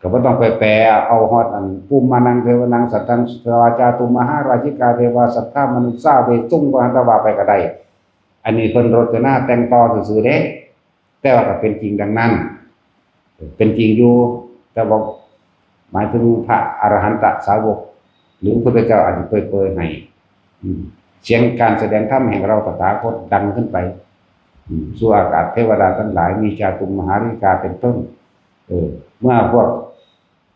ก็บ่ต้องไปแปลเอาฮอดอันภูมิมานังเทวนังสัตตังสวาจาตุมหาราชิกาเทวาสัทธามนุษย์สาเวตุงวหันตวาไปก็ได้อันนี้เพิ่นรจนาแต่งต่อซื่อๆเด้แต่ว่าก็เป็นจริงดังนั้นเป็นจริงอยู่แต่บอกหมายถึงพระอรหันตสาวกหรือพระพุทธเจ้าอาจจะเปิดให้เสียงการแสดงธรรมแห่งเราตถาคตดังขึ้นไปสู่อากาศเทวดาทั้งหลายมีจาตุมมหาราชิกาเป็นต้นเมื่อพวก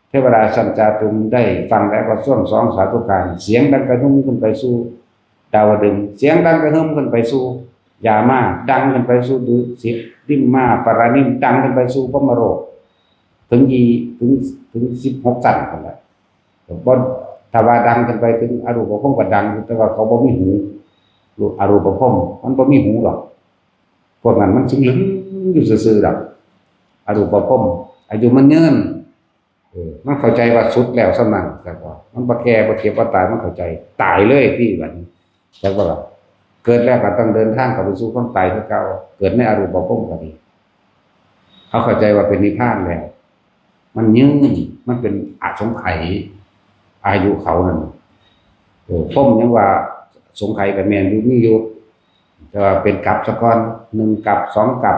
เทวดาสัญจาตุมได้ฟังแล้วก็ส่วงสองสาธุการเสียงดังกระหึ่มขึ้นไปสู่ดาวดึงส์เสียงดังกระหึ่มขึ้นไปสู่ยามาดังขึ้นไปสู่ดุสิตดิมมาปรานิมดังขึ้นไปสู่พรหมโลกถึง16ชั้นนั่นแหละบ่ถ้าว่าดังขึ้นไปถึงอรูปภพก็ดังแต่ว่าเขาบ่มีหูอรูปภพมันบ่มีหูหรอกพวกนั้นมันสิงอยู่ซื่อๆดอกอรูปภพอายุมันยืนมันเข้าใจว่าสุดแล้วสนั่นแต่ว่ามันบ่แก่บ่เจ็บบ่ตายมันเข้าใจตายเลยที่บัดนี้จักบ่ล่ะเกิดแล้วก็ต้องเดินทางเข้าไปสู่ความตายคือเก่าเกิดในอรูปภพก็ดีเขาเข้าใจว่าเป็นนิพพานแล้วมันยืนมันเป็นอสงไขยอายุเขานั่นภพยังว่าสงไขยก็แม่นอยู่มีอยู่แต่ว่าเป็นกลับซะก่อน1กลับ2กลับ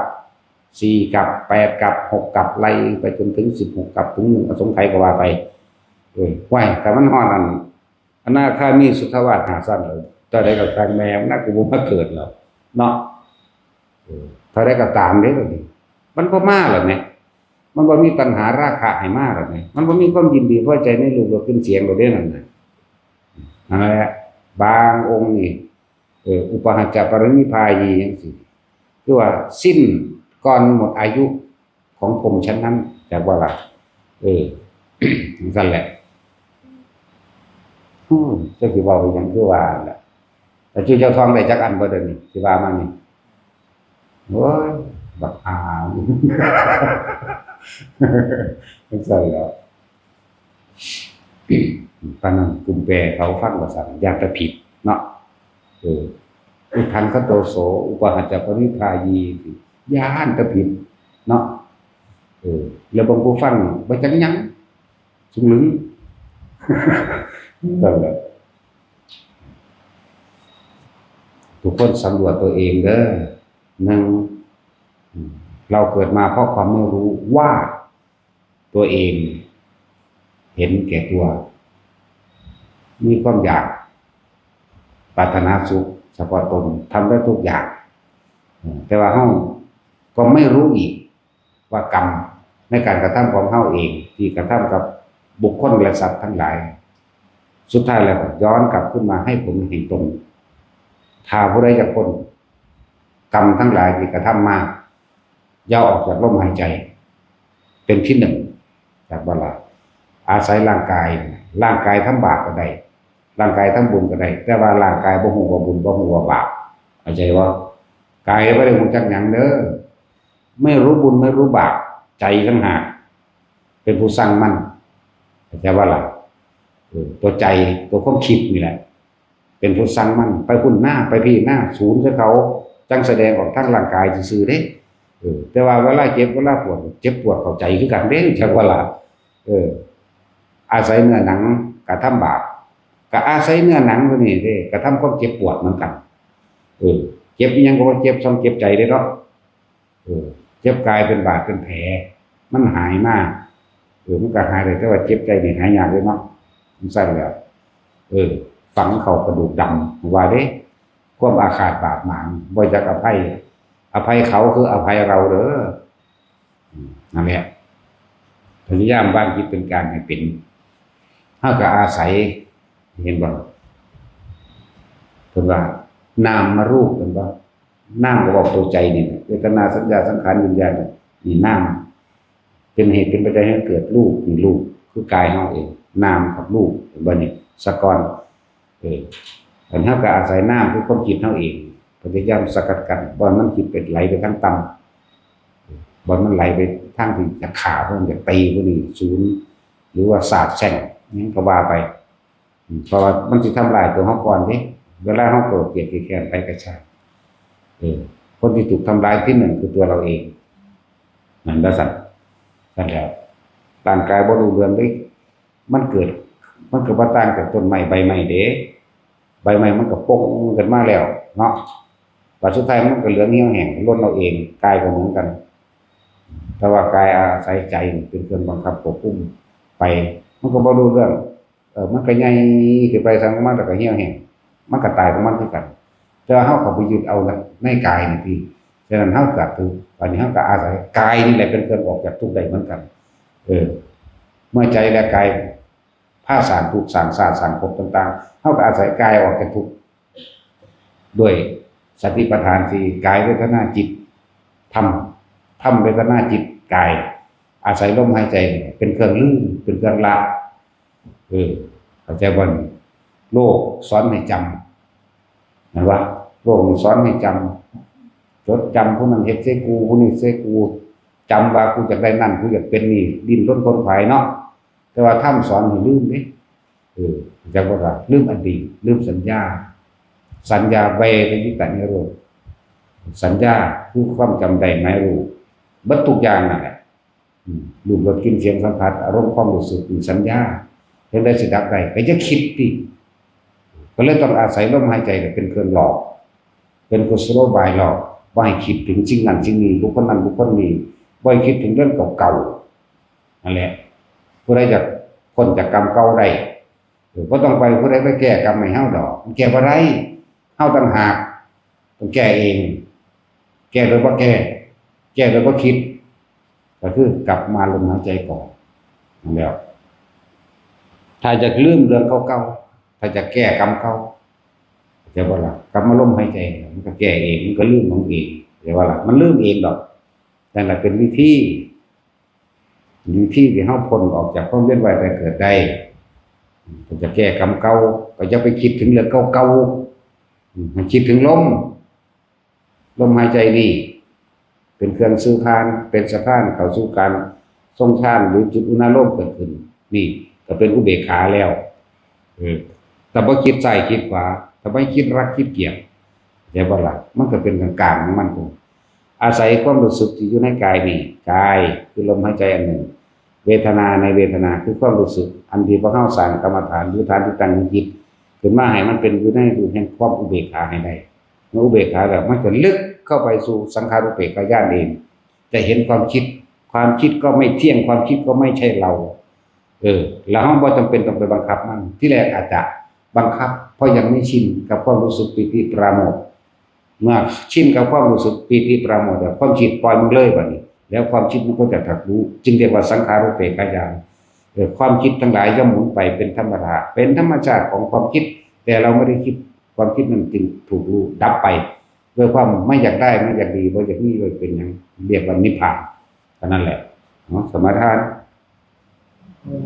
4กลับ8กลับ6กลับไล่ไปจนถึง16กลับถึง1อสงไขยก็ว่าไปไว้แต่มันฮ้อนนั่นอนาคามีสุทธวาสหาสั้นเลยตอนใดก็ทางแม่มันน่ากูบ่มาเกิดแล้วเนาะเท่าใดก็ตามเด้บัดนี้มันบ่มาแล้วแม่มันบ่มีตัณหาราคะให้มาแล้วแม่มันบ่มีความยินดีพอใจในรูปรสกลิ่นเสียงบ่ได้นั่นน่ะนั่นแหละ บางองค์นี่อุปหัจจปรินิพพายีจังซี่คือว่าสิ้นก่อนหมดอายุของพรหมชั้นนั้นจากว่าล่ะนั่นแหละเจ้าสิเว้าอีหยังคือว่านั่นแหละแต่ชื่อเจ้าทองได้จักอันบ่เด้อนี่สิว่ามานี่โอ้ยบักอามนั่นซั่นแหล้วปานนั้นกลุ่มแปรเขาฟังว่าซั่นอยากจะผิดเนาะอุทันคโตโสอุปหัจจปริภายีย้านตะผิดเนาะแล้วบางผู้ฟังบ่จักหยังสุงลึงนั่นแหละทุกคนสำรวจตัวเองเด้อนึงเราเกิดมาเพราะความไม่รู้ว่าตัวเองเห็นแก่ตัวมีความอยากปรารถนาสุขเฉพาะตนทำได้ทุกอย่างแต่ว่าเฮาก็ไม่รู้อีกว่ากรรมในการกระทำของเฮาเองที่กระทำกับบุคคลและสัตว์ทั้งหลายสุดท้ายแล้วย้อนกลับขึ้นมาให้ผลแห่งตนถ้าผู้ใดจะพ้นกรรมทั้งหลายที่กระทำมาย่าออกจากลมหายใจเป็นที่หนึ่งจากเวลาอาศัยร่างกายทำบาปก็ได้ร่างกายทำบุญก็ได้แต่ว่าร่างกายบ่ฮู้ว่าบุญบ่ฮู้ว่าบาปเข้าใจว่ากายบ่ได้ฮู้จักหยังเด้อไม่รู้บุญไม่รู้บาปใจต่างหากเป็นผู้สร้างมันเข้าใจว่าล่ะตัวใจตัวความคิดนี่แหละเป็นผู้สร้างมันไปพุ่นหน้าไปพี่หน้าศูนย์ซะเขาจังแสดงออกทางร่างกายซื่อๆเด้แต่ว่าเวลาเจ็บเวลาปวดเจ็บปวดเข้าใจคือกันเด้จักว่าล่ะอาศัยเนื้อหนังกระทำบาปก็อาศัยเนื้อหนังตัวนี้เด้กระทำความเจ็บปวดเหมือนกันเจ็บอีหยังก็ว่าเจ็บซ้ำเจ็บใจเด้เนาะเจ็บกายเป็นบาดเป็นแผลมันหายมากมันก็หายได้แต่ว่าเจ็บใจนี่หายยากเลยเนาะมันสั่นแล้วฝังเข้ากระดูกดำว่าเด้ความอาฆาตบาดหมางบ่จักอภัยเขาคืออภัยเราเด้อนั่นแหละพยายามวางจิตเป็นกลางให้เป็นเฮาก็อาศัยเห็นบ่เพิ่นว่านามมารูปเพิ่นว่านามก็บอกตัวใจนี่เวทนาสัญญาสังขารวิญญาณนี่นามเป็นเหตุเป็นปัจจัยให้เกิดรูปนี่รูปคือกายเฮาเองนามกับรูปเห็นบ่นี่สะกอนอันเฮาก็อาศัยนามคือความคิดเฮาเองพยายามสกัดกั้นบ่มันคิดไปไหลไปทางต่ำบ่มันไหลไปทางที่จะฆ่าเพิ่นจะตีเพิ่นนี่ศูนย์หรือว่าสาบแช่งนี่ก็ว่าไปเพราะว่ามันสิทำลายตัวเฮาก่อนเด้เวลาเฮาโกรธเกลียดแค้นไปก็ใช่คนที่ถูกทำลายที่หนึ่งคือตัวเราเองนั่นละสัตว์นั่นแล้วร่างกายบ่รู้เรื่องเด้มันก็บ่ต่างจากต้นไม้ใบไม้เด้ใบไม้มันก็ป่งกันมาแล้วเนาะปัจจุบันมันก็เหลืองเหี่ยวแห้งล้นเราเองกายก็เหมือนกันแต่ว่ากายอาศัยใจเป็นเครื่องบังคับควบคุมไปมันก็บ่รู้เรื่องมันก็ใหญ่ขึ้นไปทางมันแล้วก็เหี่ยวแห้งมันก็ตายของมันคือกันแต่เฮาเข้าไปยึดเอาในกายนี่พี่ฉะนั้นเฮาก็คืออันนี้เฮาก็อาศัยกายนี่แหละเป็นเครื่องออกจากทุกข์ได้เหมือนกันเมื่อใจและกายพาสร้างทุกข์สร้างศาสตร์สร้างภพต่างๆเฮาก็อาศัยกายออกจากทุกข์ด้วยสติปัฏฐานที่กายเวทนาจิตธรรมเวทนาจิตกายอาศัยลมหายใจเป็นเครื่องลืมเป็นเครื่องละเข้าใจบ่โลกสอนให้จำนะว่าโลกมันสอนให้จำจดจำผู้นั้นเฮ็ดใส่กูผู้นี้ใส่กูจำว่ากูอยากได้นั่นกูอยากเป็นนี่ดิ้นรนค้นขวายเนาะแต่ว่าธรรมสอนให้ลืมเด้จักว่าลืมอดีตลืมสัญญาเวทยิตานิโรธสัญญาคือความจำได้หมายรู้เบิดทุกอย่างนั่นแหละรูปรสกลิ่นเสียงสัมผัสอารมณ์ความรู้สึกสัญญาเห็นได้สิดับได้ก็จะคิดดิก็เลยต้องอาศัยลมหายใจเป็นเครื่องหลอกเป็นกุศโลบายหลอกบ่ให้คิดถึงสิ่งนั้นสิ่งนี้บุคคลนั้นบุคคลนี้บ่ให้คิดถึงเรื่องเก่าๆนั่นแหละผู้ใดจะพ้นจากกรรมเก่าได้บ่ต้องไปผู้ใดไปแก้กรรมให้เฮาดอกมันแก้บ่ได้เฮาต่างหากต้องแก้เองแก้โดยบ่แก้โดยบ่คิดก็คือกลับมาลมหายใจก่อนนั่นแหละถ้าจะลืมเรื่องเก่าๆถ้าจะแก้กรรมเก่า เดี๋ยวว่าล่ะกลับมาลมหายใจมันก็แก้เองมันก็ลืมของเองเดี๋ยวว่าล่ะมันลืมเองดอกนั่นแหละเป็นวิธีที่เฮาพ้นออกจากความเวียนว่ายตายเกิดได้จะแก้กรรมเก่าก็จะไปคิดถึงเรื่องเก่าๆให้คิดถึงลมหายใจนี่เป็นเครื่องสื่อพานเป็นสะพานเข้าสู่การทรงฌานหรือจุดอุณาโลมเกิดขึ้นนี่ก็เป็นอุเบกขาแล้วแต่บ่คิดซ้ายคิดขวาถ้าไม่คิดรักคิดเกลียดเดี๋ยวบ่ล่ะมันก็เป็นกลางๆของมันอาศัยความรู้สึกที่อยู่ในกายนี่กายคือลมหายใจอันหนึ่งเวทนาในเวทนาคือความรู้สึกอันที่พระเฮาสร้างกรรมฐานหรือฐานที่ตั้งจิตขึ้นมาให้มันเป็นอยู่ในรูปแห่งความอุเบกขาให้ได้เมื่ออุเบกขาแล้วมันจะลึกเข้าไปสู่สังขารุปเปกขญาณเองจะเห็นความคิดก็ไม่เที่ยงความคิดก็ไม่ใช่เราแล้วเฮาบ่จำเป็นต้องไปบังคับมันที่แรกอาจจะบังคับเพราะยังไม่ชินกับความรู้สึกปิติปราโมทย์เมื่อชินกับความรู้สึกปิติปราโมทย์แล้วความคิดปล่อยมันเลยบัดนี้แล้วความคิดมันก็จะถักรู้จึงเรียกว่าสังขารุปเปกขญาณความคิดทั้งหลายย่อมหมุนไปเป็นธรรมดาเป็นธรรมชาติของความคิดแต่เราไม่ได้คิดความคิดนั้นจึงถูกรู้ดับไปด้วยความไม่อยากได้ไม่อยากดีบ่อยากมีบ่เป็นหยังเรียกว่านิพพานเท่านั้นแหละเนาะสมาทาน